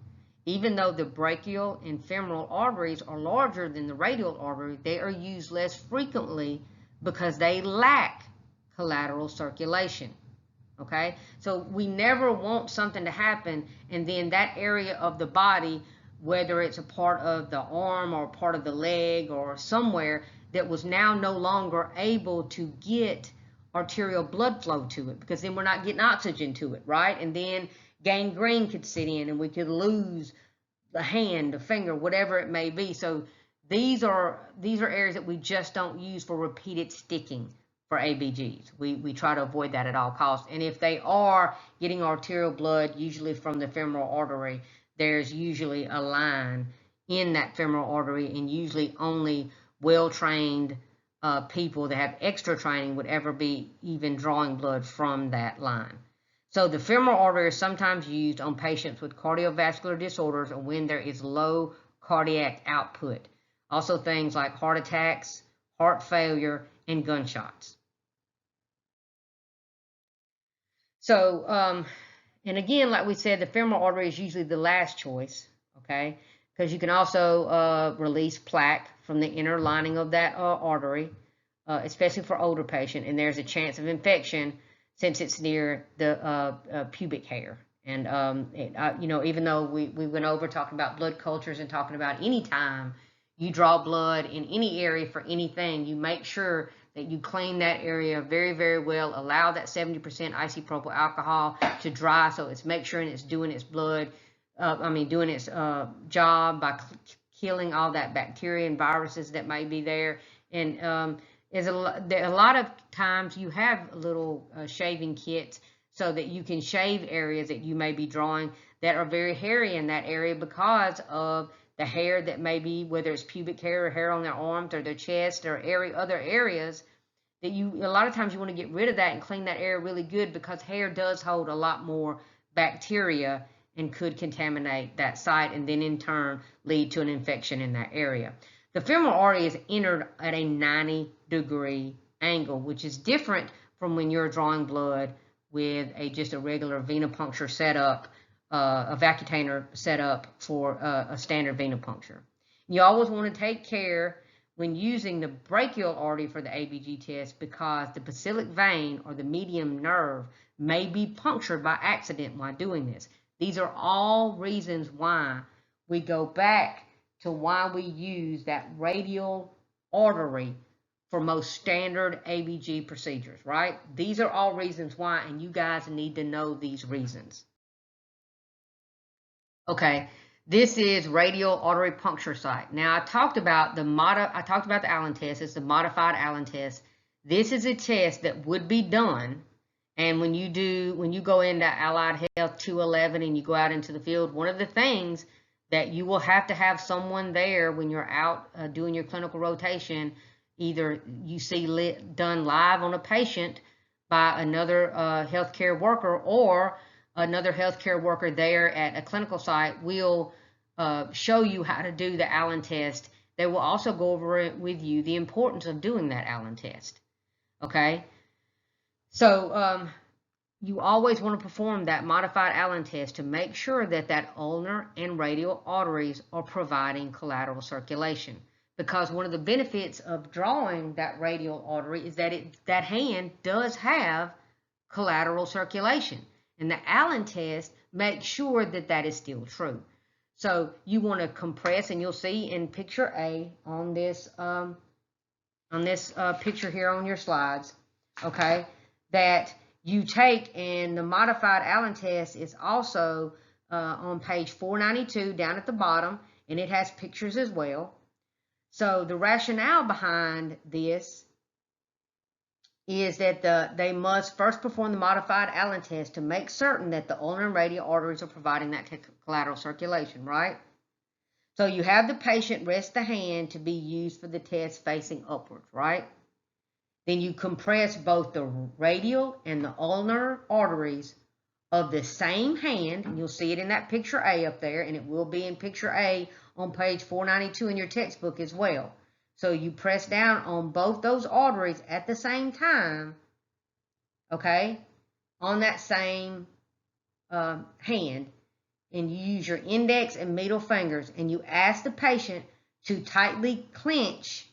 Even though the brachial and femoral arteries are larger than the radial artery, they are used less frequently because they lack collateral circulation. Okay, so we never want something to happen and then that area of the body, whether it's a part of the arm or part of the leg or somewhere, that was now no longer able to get arterial blood flow to it, because then we're not getting oxygen to it, right? And then gangrene could sit in and we could lose the hand, the finger, whatever it may be. So these are areas that we just don't use for repeated sticking for ABGs. We try to avoid that at all costs. And if they are getting arterial blood, usually from the femoral artery, there's usually a line in that femoral artery, and usually only well-trained people that have extra training would ever be even drawing blood from that line. So the femoral artery is sometimes used on patients with cardiovascular disorders or when there is low cardiac output. Also things like heart attacks, heart failure, and gunshots. So, and again, like we said, the femoral artery is usually the last choice, okay? Because you can also release plaque from the inner lining of that artery, especially for older patients, and there's a chance of infection since it's near the pubic hair. And, you know, even though we went over talking about blood cultures and talking about any time you draw blood in any area for anything, you make sure that you clean that area very, very well. Allow that 70% isopropyl alcohol to dry so it's make sure it's doing its blood, doing its job by killing all that bacteria and viruses that may be there. And a lot of times you have little shaving kits so that you can shave areas that you may be drawing that are very hairy in that area because of the hair that may be, whether it's pubic hair or hair on their arms or their chest or other areas, that a lot of times you want to get rid of that and clean that area really good, because hair does hold a lot more bacteria and could contaminate that site and then in turn lead to an infection in that area. The femoral artery is entered at a 90-degree angle, which is different from when you're drawing blood with just a regular venipuncture setup, a vacutainer setup for a standard venipuncture. You always want to take care when using the brachial artery for the ABG test, because the basilic vein or the medium nerve may be punctured by accident while doing this. These are all reasons why we go back to why we use that radial artery for most standard ABG procedures, right? These are all reasons why, and you guys need to know these reasons. Okay, this is radial artery puncture site. Now I talked about the Allen test. It's the modified Allen test. This is a test that would be done, and when you go into Allied Health 211 and you go out into the field, one of the things that you will have to have someone there when you're out doing your clinical rotation, either you see done live on a patient by another healthcare worker, or another healthcare worker there at a clinical site will show you how to do the Allen test. They will also go over it with you, the importance of doing that Allen test. Okay, so you always want to perform that modified Allen test to make sure that that ulnar and radial arteries are providing collateral circulation. Because one of the benefits of drawing that radial artery is that that hand does have collateral circulation. And the Allen test makes sure that that is still true. So you want to compress, and you'll see in picture A on this on this picture here on your slides, okay, that you take, and the modified Allen test is also on page 492 down at the bottom, and it has pictures as well. So the rationale behind this is that they must first perform the modified Allen test to make certain that the ulnar and radial arteries are providing that collateral circulation, right? So you have the patient rest the hand to be used for the test facing upwards, right? Then you compress both the radial and the ulnar arteries of the same hand, and you'll see it in that picture A up there, and it will be in picture A on page 492 in your textbook as well. So you press down on both those arteries at the same time, okay, on that same hand, and you use your index and middle fingers, and you ask the patient to tightly clench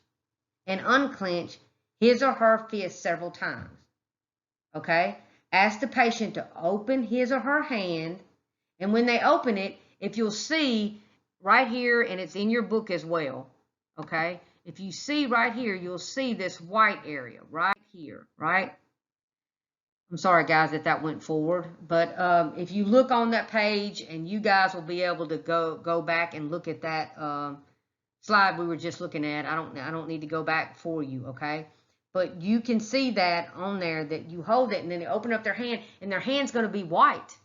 and unclench his or her fist several times, okay? Ask the patient to open his or her hand, and when they open it, if you'll see right here, and it's in your book as well, okay? If you see right here, you'll see this white area right here, right? I'm sorry, guys, that went forward, but if you look on that page, and you guys will be able to go back and look at that slide we were just looking at. I don't need to go back for you, okay? But you can see that on there, that you hold it, and then they open up their hand, and their hand's going to be white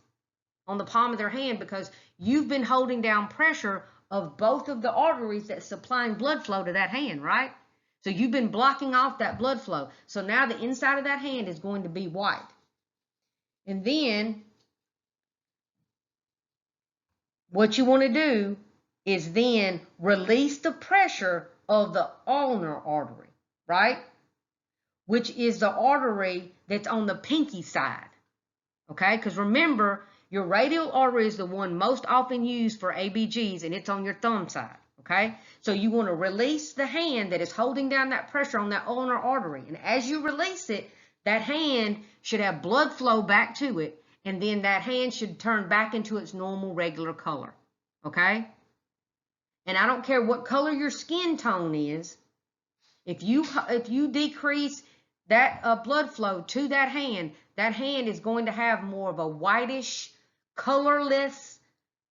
on the palm of their hand because you've been holding down pressure of both of the arteries that's supplying blood flow to that hand, right? So you've been blocking off that blood flow. So now the inside of that hand is going to be white. And then what you want to do is then release the pressure of the ulnar artery, right? Which is the artery that's on the pinky side, okay? Because remember, your radial artery is the one most often used for ABGs, and it's on your thumb side, okay? So you want to release the hand that is holding down that pressure on that ulnar artery. And as you release it, that hand should have blood flow back to it, and then that hand should turn back into its normal regular color, okay? And I don't care what color your skin tone is, if you decrease that blood flow to that hand is going to have more of a whitish, colorless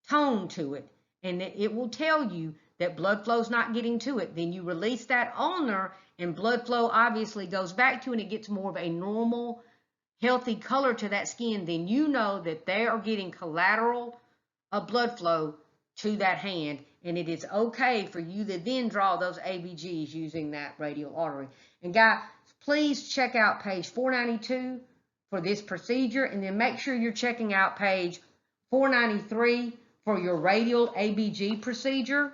tone to it, and it will tell you that blood flow's not getting to it. Then you release that ulnar, and blood flow obviously goes back to it, and it gets more of a normal, healthy color to that skin. Then you know that they are getting collateral blood flow to that hand, and it is okay for you to then draw those ABGs using that radial artery. And guys, please check out page 492 for this procedure, and then make sure you're checking out page 493 for your radial ABG procedure,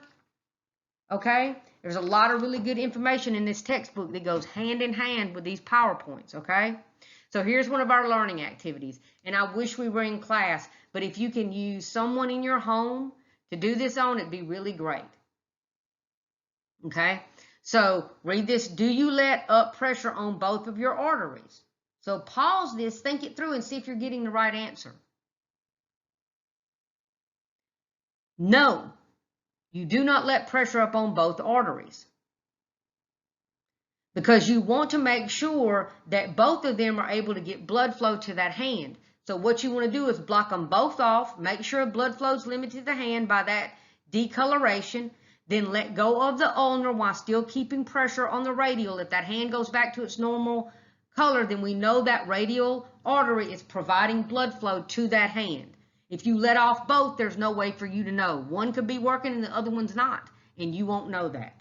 okay? There's a lot of really good information in this textbook that goes hand in hand with these PowerPoints, okay? So here's one of our learning activities, and I wish we were in class, but if you can use someone in your home to do this on, it'd be really great, okay? So read this. Do you let up pressure on both of your arteries? So pause this, think it through, and see if you're getting the right answer. No, you do not let pressure up on both arteries, because you want to make sure that both of them are able to get blood flow to that hand. So what you want to do is block them both off, make sure blood flow is limited to the hand by that decoloration, then let go of the ulnar while still keeping pressure on the radial. If that hand goes back to its normal color, then we know that radial artery is providing blood flow to that hand. If you let off both, there's no way for you to know. One could be working and the other one's not, and you won't know that.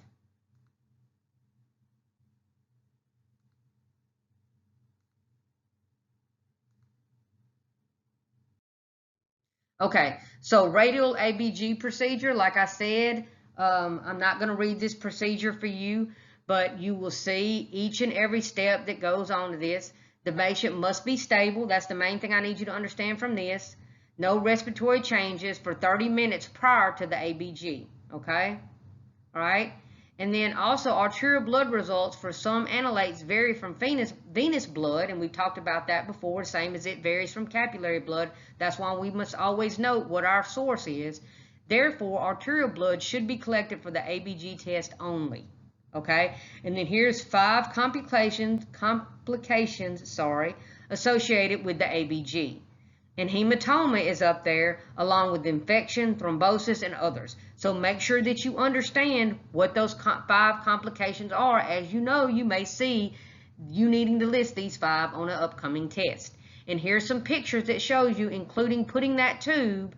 Okay, so radial ABG procedure, like I said, I'm not going to read this procedure for you, but you will see each and every step that goes on to this. The patient must be stable. That's the main thing I need you to understand from this. No respiratory changes for 30 minutes prior to the ABG, okay? All right? And then also arterial blood results for some analytes vary from venous blood, and we've talked about that before, same as it varies from capillary blood. That's why we must always note what our source is. Therefore, arterial blood should be collected for the ABG test only, Okay, and then here's 5 complications associated with the ABG. And hematoma is up there along with infection, thrombosis, and others. So make sure that you understand what those 5 complications are. As you know, you may see you needing to list these 5 on an upcoming test. And here's some pictures that shows you, including putting that tube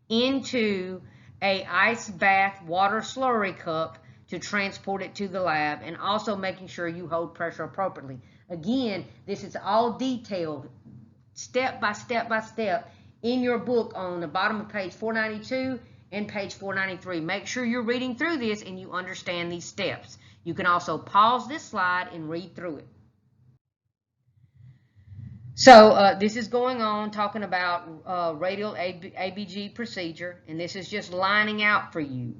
into a ice bath water slurry cup to transport it to the lab, and also making sure you hold pressure appropriately. Again, this is all detailed step by step by step in your book on the bottom of page 492 and page 493. Make sure you're reading through this and you understand these steps. You can also pause this slide and read through it. So this is going on talking about radial ABG procedure, and this is just lining out for you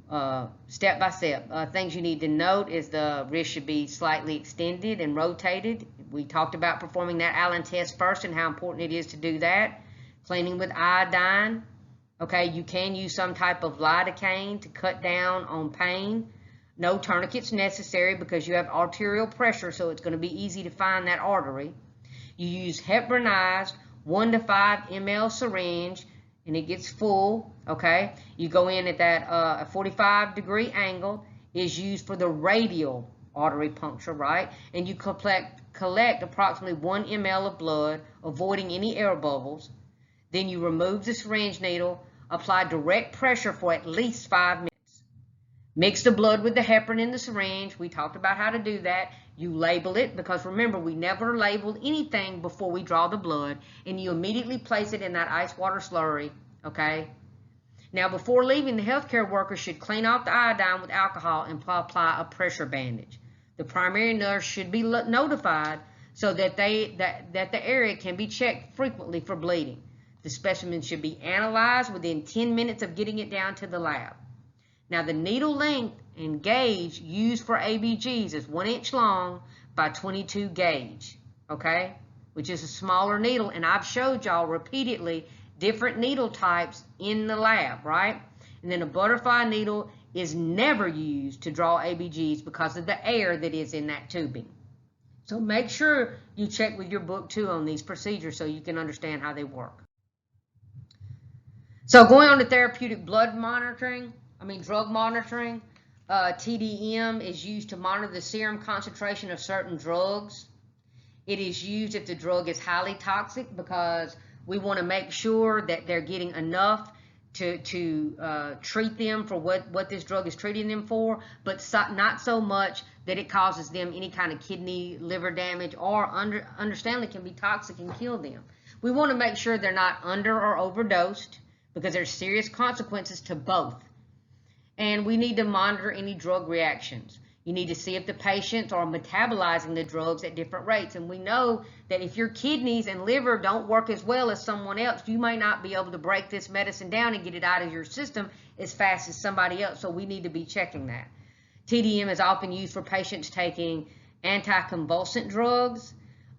step by step. Things you need to note is the wrist should be slightly extended and rotated. We talked about performing that Allen test first and how important it is to do that. Cleaning with iodine. Okay, you can use some type of lidocaine to cut down on pain. No tourniquets necessary because you have arterial pressure, so it's going to be easy to find that artery. You use heparinized 1 to 5 ml syringe, and it gets full, okay? You go in at that 45-degree angle is used for the radial artery puncture, right? And you collect approximately 1 ml of blood, avoiding any air bubbles. Then you remove the syringe needle, apply direct pressure for at least 5 minutes. Mix the blood with the heparin in the syringe. We talked about how to do that. You label it, because remember, we never labeled anything before we draw the blood, and you immediately place it in that ice water slurry, okay? Now, before leaving, the healthcare worker should clean off the iodine with alcohol and apply a pressure bandage. The primary nurse should be notified so that the area can be checked frequently for bleeding. The specimen should be analyzed within 10 minutes of getting it down to the lab. Now, the needle length and gauge used for ABGs is 1 inch long by 22 gauge, okay, which is a smaller needle, and I've showed y'all repeatedly different needle types in the lab, right? And then a butterfly needle is never used to draw ABGs because of the air that is in that tubing. So make sure you check with your book too on these procedures so you can understand how they work. So going on to therapeutic drug monitoring, TDM is used to monitor the serum concentration of certain drugs. It is used if the drug is highly toxic, because we want to make sure that they're getting enough to treat them for what this drug is treating them for, but not so much that it causes them any kind of kidney, liver damage, or understandably can be toxic and kill them. We want to make sure they're not under or overdosed, because there's serious consequences to both. And we need to monitor any drug reactions. You need to see if the patients are metabolizing the drugs at different rates. And we know that if your kidneys and liver don't work as well as someone else, you may not be able to break this medicine down and get it out of your system as fast as somebody else. So we need to be checking that. TDM is often used for patients taking anticonvulsant drugs,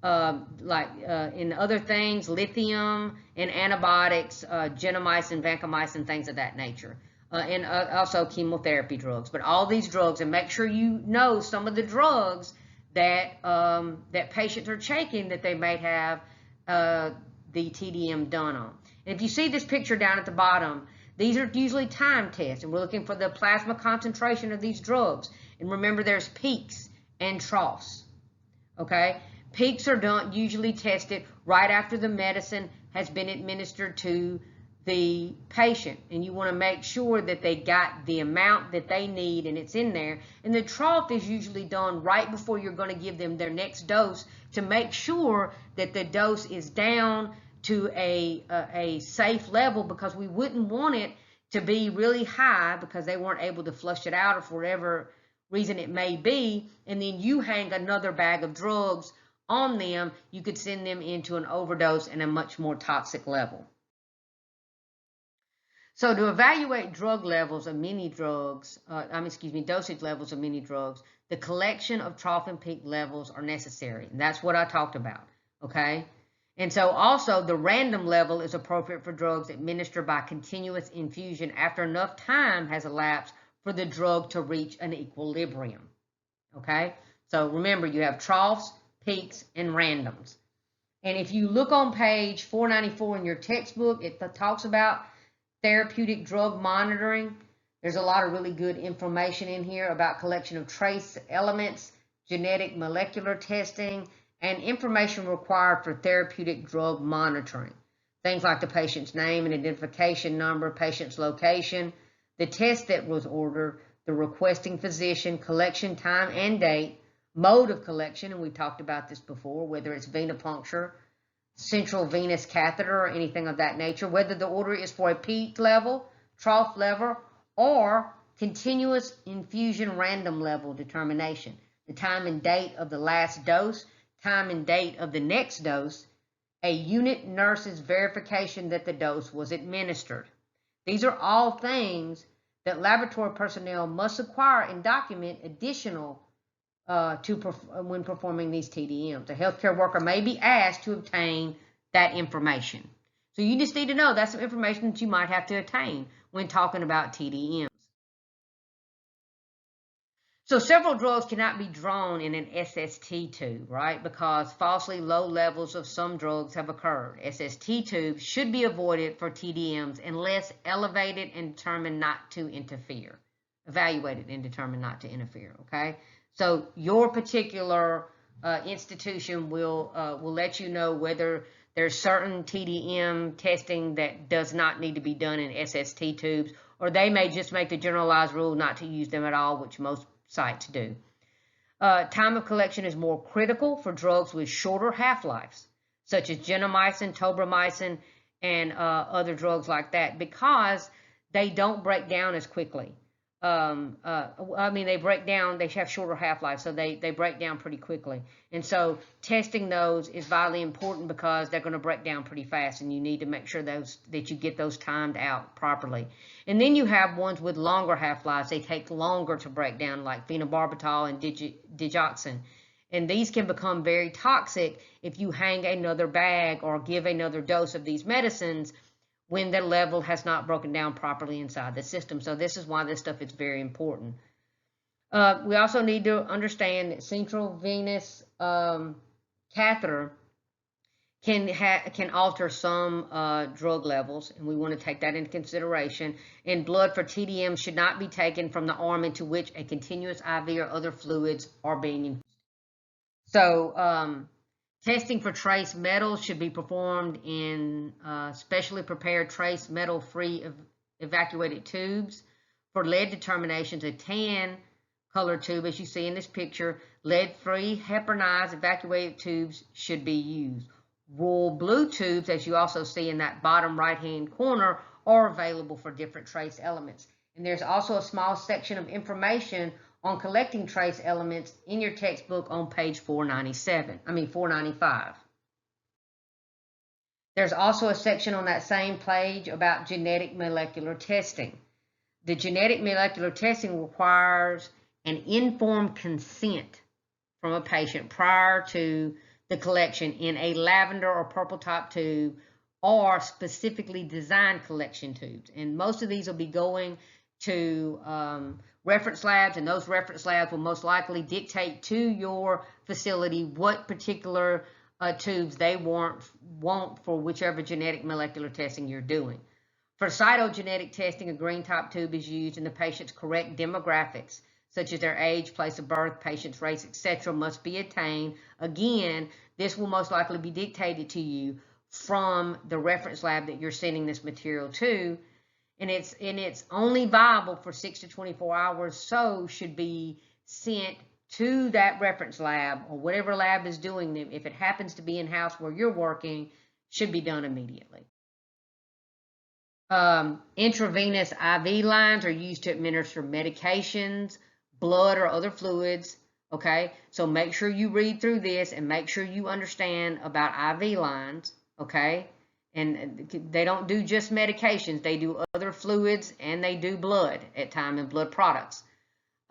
in other things, lithium, and antibiotics, gentamicin, vancomycin, things of that nature. And also chemotherapy drugs, but all these drugs, and make sure you know some of the drugs that that patients are taking that they may have the TDM done on. And if you see this picture down at the bottom, these are usually time tests, and we're looking for the plasma concentration of these drugs. And remember, there's peaks and troughs. Okay, peaks are usually tested right after the medicine has been administered to the patient, and you want to make sure that they got the amount that they need and it's in there. And the trough is usually done right before you're going to give them their next dose, to make sure that the dose is down to a safe level, because we wouldn't want it to be really high because they weren't able to flush it out, or for whatever reason it may be, and then you hang another bag of drugs on them. You could send them into an overdose and a much more toxic level. So to evaluate drug levels of many drugs, dosage levels of many drugs, the collection of trough and peak levels are necessary. And that's what I talked about, okay? And so also the random level is appropriate for drugs administered by continuous infusion after enough time has elapsed for the drug to reach an equilibrium, okay? So remember, you have troughs, peaks, and randoms. And if you look on page 494 in your textbook, it talks about therapeutic drug monitoring. There's a lot of really good information in here about collection of trace elements, genetic molecular testing, and information required for therapeutic drug monitoring. Things like the patient's name and identification number, patient's location, the test that was ordered, the requesting physician, collection time and date, mode of collection, and we talked about this before, whether it's venipuncture, central venous catheter, or anything of that nature, whether the order is for a peak level, trough level, or continuous infusion random level determination, the time and date of the last dose, time and date of the next dose, a unit nurse's verification that the dose was administered. These are all things that laboratory personnel must acquire and document additional when performing these TDMs. A healthcare worker may be asked to obtain that information. So you just need to know that's some information that you might have to obtain when talking about TDMs. So several drugs cannot be drawn in an SST tube, right? Because falsely low levels of some drugs have occurred. SST tubes should be avoided for TDMs unless elevated and determined not to interfere. Evaluated and determined not to interfere, okay? So your particular institution will let you know whether there's certain TDM testing that does not need to be done in SST tubes, or they may just make the generalized rule not to use them at all, which most sites do. Time of collection is more critical for drugs with shorter half-lives, such as gentamicin, tobramycin, and other drugs like that, because they don't break down as quickly. They break down, they have shorter half-life, so they break down pretty quickly. And so testing those is vitally important because they're going to break down pretty fast, and you need to make sure that you get those timed out properly. And then you have ones with longer half-lives. They take longer to break down, like phenobarbital and digoxin. And these can become very toxic if you hang another bag or give another dose of these medicines when the level has not broken down properly inside the system. So this is why this stuff is very important. We also need to understand that central venous catheter can alter some drug levels, and we want to take that into consideration. And blood for TDM should not be taken from the arm into which a continuous IV or other fluids are being infused. So testing for trace metals should be performed in specially prepared trace metal-free evacuated tubes. For lead determinations, a tan color tube, as you see in this picture, lead-free heparinized evacuated tubes should be used. Royal blue tubes, as you also see in that bottom right-hand corner, are available for different trace elements. And there's also a small section of information on collecting trace elements in your textbook on page 495. There's also a section on that same page about genetic molecular testing. The genetic molecular testing requires an informed consent from a patient prior to the collection in a lavender or purple top tube or specifically designed collection tubes. And most of these will be going to reference labs, and those reference labs will most likely dictate to your facility what particular tubes they want for whichever genetic molecular testing you're doing. For cytogenetic testing, a green top tube is used, and the patient's correct demographics, such as their age, place of birth, patient's race, etc., must be attained. Again, this will most likely be dictated to you from the reference lab that you're sending this material to, and it's only viable for 6 to 24 hours, so should be sent to that reference lab or whatever lab is doing them. If it happens to be in-house where you're working, should be done immediately. Intravenous IV lines are used to administer medications, blood, or other fluids. Okay, so make sure you read through this and make sure you understand about IV lines. Okay, and they don't do just medications, they do other fluids, and they do blood at times and blood products.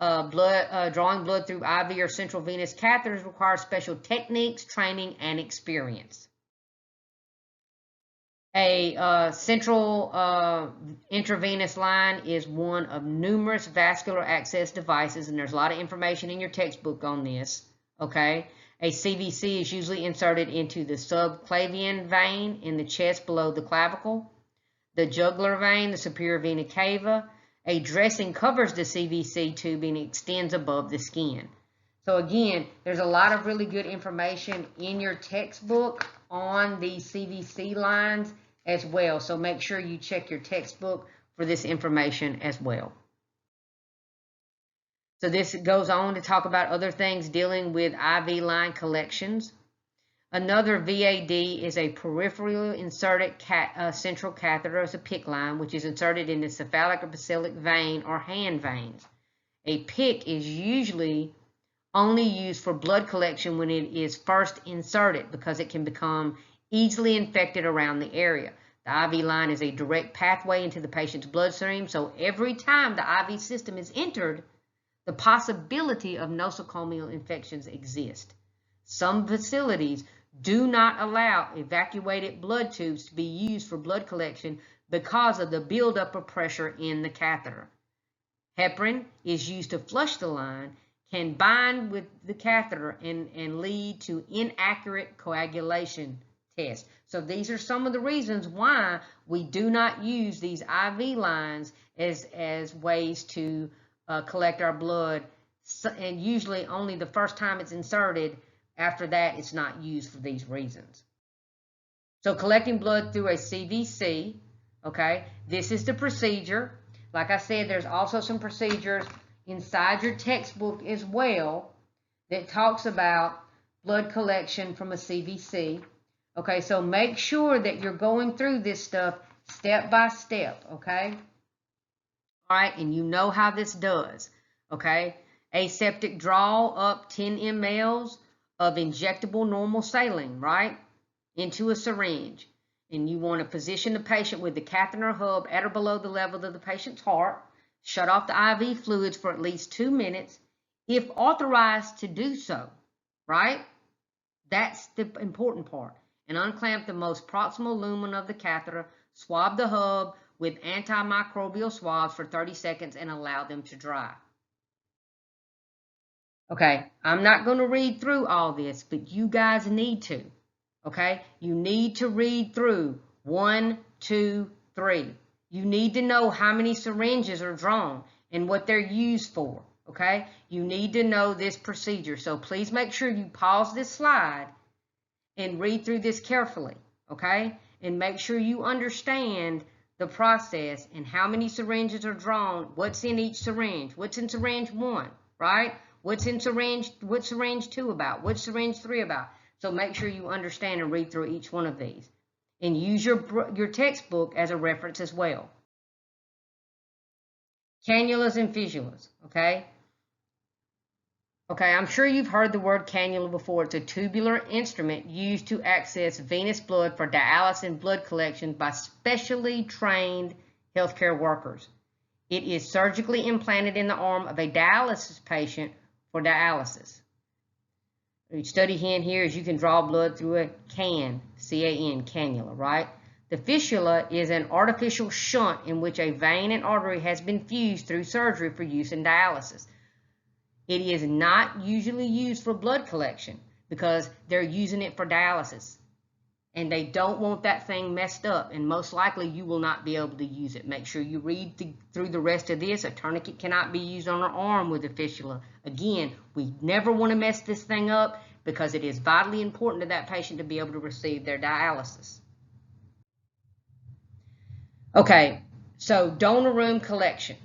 Drawing blood through IV or central venous catheters requires special techniques, training, and experience. A central intravenous line is one of numerous vascular access devices, and there's a lot of information in your textbook on this, okay? A CVC is usually inserted into the subclavian vein in the chest below the clavicle, the jugular vein, the superior vena cava. A dressing covers the CVC tubing and extends above the skin. So again, there's a lot of really good information in your textbook on these CVC lines as well. So make sure you check your textbook for this information as well. So this goes on to talk about other things dealing with IV line collections. Another VAD is a peripherally inserted central catheter as a PICC line, which is inserted in the cephalic or basilic vein or hand veins. A PICC is usually only used for blood collection when it is first inserted because it can become easily infected around the area. The IV line is a direct pathway into the patient's bloodstream, so every time the IV system is entered, the possibility of nosocomial infections exist. Some facilities do not allow evacuated blood tubes to be used for blood collection because of the buildup of pressure in the catheter. Heparin is used to flush the line, can bind with the catheter and lead to inaccurate coagulation tests. So these are some of the reasons why we do not use these IV lines as ways to collect our blood, and usually only the first time it's inserted. After that, it's not used for these reasons. So collecting blood through a CVC, okay, this is the procedure. Like I said, there's also some procedures inside your textbook as well that talks about blood collection from a CVC. Okay, so make sure that you're going through this stuff step by step, okay? All right, and you know how this does, okay? Aseptic draw up 10 mLs of injectable normal saline, right, into a syringe. And you want to position the patient with the catheter hub at or below the level of the patient's heart. Shut off the IV fluids for at least 2 minutes, if authorized to do so, right? That's the important part. And unclamp the most proximal lumen of the catheter. Swab the hub with antimicrobial swabs for 30 seconds and allow them to dry. Okay, I'm not going to read through all this, but you guys need to. Okay, you need to read through 1, 2, 3. You need to know how many syringes are drawn and what they're used for. Okay, you need to know this procedure. So please make sure you pause this slide and read through this carefully. Okay, and make sure you understand the process and how many syringes are drawn, what's in each syringe, what's in syringe 1, right? What's syringe 2 about? What's syringe 3 about? So make sure you understand and read through each one of these. And use your textbook as a reference as well. Cannulas and fissulas, okay? Okay, I'm sure you've heard the word cannula before. It's a tubular instrument used to access venous blood for dialysis and blood collection by specially trained healthcare workers. It is surgically implanted in the arm of a dialysis patient for dialysis. The study here is you can draw blood through a can, C-A-N, cannula, right? The fistula is an artificial shunt in which a vein and artery has been fused through surgery for use in dialysis. It is not usually used for blood collection because they're using it for dialysis. And they don't want that thing messed up, and most likely you will not be able to use it. Make sure you read through the rest of this. A tourniquet cannot be used on an arm with a fistula. Again, we never want to mess this thing up because it is vitally important to that patient to be able to receive their dialysis. Okay, so donor room collection.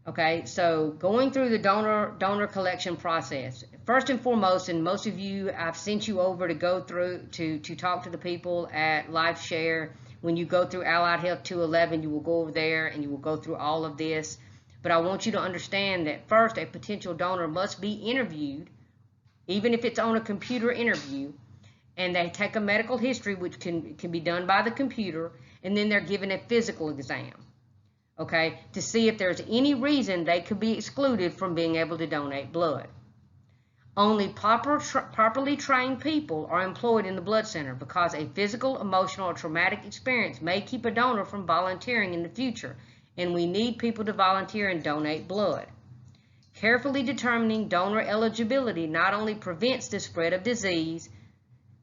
Okay, so going through the donor collection process, first and foremost, and most of you, I've sent you over to go through to talk to the people at LifeShare. When you go through Allied Health 211, you will go over there and you will go through all of this. But I want you to understand that first, a potential donor must be interviewed, even if it's on a computer interview, and they take a medical history, which can be done by the computer, and then they're given a physical exam. Okay, to see if there's any reason they could be excluded from being able to donate blood. Only properly trained people are employed in the blood center because a physical, emotional, or traumatic experience may keep a donor from volunteering in the future, and we need people to volunteer and donate blood. Carefully determining donor eligibility not only prevents the spread of disease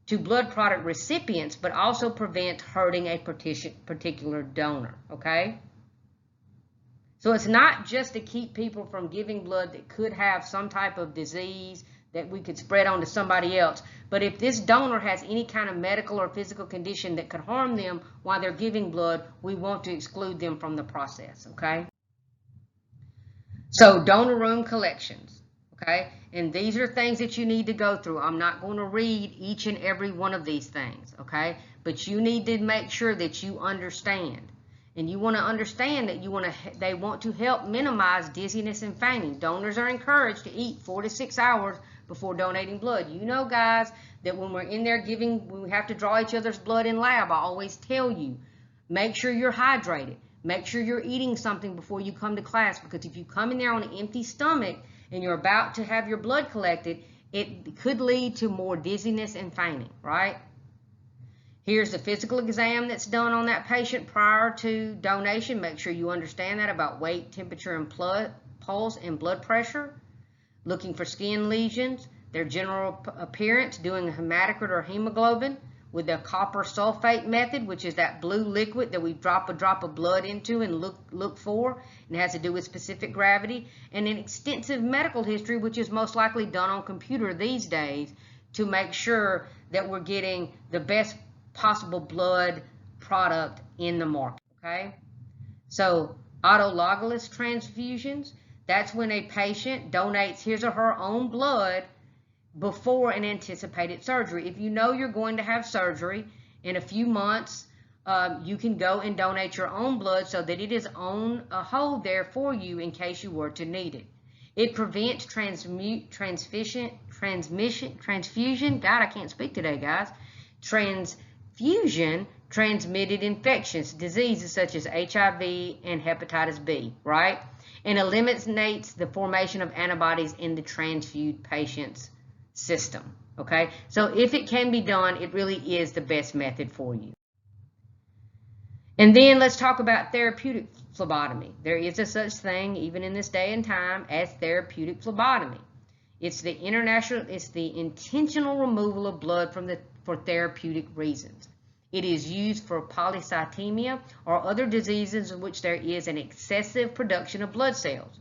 to blood product recipients, but also prevents hurting a particular donor, okay? So it's not just to keep people from giving blood that could have some type of disease that we could spread on to somebody else. But if this donor has any kind of medical or physical condition that could harm them while they're giving blood, we want to exclude them from the process, okay? So donor room collections, okay? And these are things that you need to go through. I'm not going to read each and every one of these things, okay? But you need to make sure that you understand. And you want to understand that they want to help minimize dizziness and fainting. Donors are encouraged to eat 4 to 6 hours before donating blood. You know, guys, that when we're in there when we have to draw each other's blood in lab, I always tell you, make sure you're hydrated. Make sure you're eating something before you come to class, because if you come in there on an empty stomach and you're about to have your blood collected, it could lead to more dizziness and fainting, right? Here's the physical exam that's done on that patient prior to donation. Make sure you understand that about weight, temperature, and pulse and blood pressure. Looking for skin lesions, their general appearance, doing a hematocrit or hemoglobin with the copper sulfate method, which is that blue liquid that we drop a drop of blood into and look for, and it has to do with specific gravity, and an extensive medical history, which is most likely done on computer these days to make sure that we're getting the best possible blood product in the market, okay? So autologous transfusions, that's when a patient donates his or her own blood before an anticipated surgery. If you know you're going to have surgery in a few months, you can go and donate your own blood so that it is on a hold there for you in case you were to need it. It prevents transfusion, God, I can't speak today, guys, transfusion transmitted infections, diseases such as HIV and hepatitis B, right? And eliminates the formation of antibodies in the transfused patient's system, okay? So if it can be done, it really is the best method for you. And then let's talk about therapeutic phlebotomy. There is a such thing, even in this day and time, as therapeutic phlebotomy. It's the intentional removal of blood for therapeutic reasons. It is used for polycythemia or other diseases in which there is an excessive production of blood cells.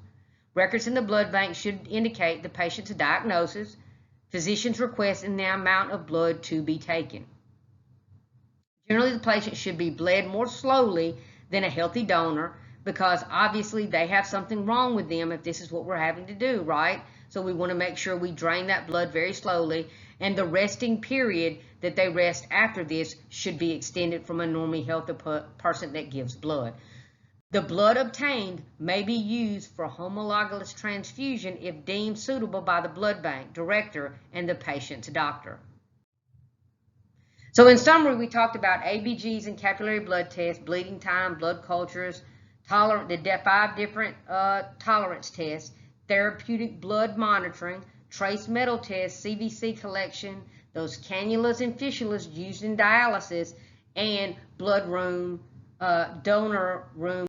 Records in the blood bank should indicate the patient's diagnosis, physician's request, and the amount of blood to be taken. Generally, the patient should be bled more slowly than a healthy donor because obviously they have something wrong with them if this is what we're having to do, right? So we want to make sure we drain that blood very slowly, and the resting period that they rest after this should be extended from a normally healthy person that gives blood. The blood obtained may be used for homologous transfusion if deemed suitable by the blood bank director and the patient's doctor. So in summary, we talked about ABGs and capillary blood tests, bleeding time, blood cultures, the 5 different tolerance tests, therapeutic blood monitoring, trace metal tests, CVC collection, those cannulas and fissulas used in dialysis, and blood room, donor room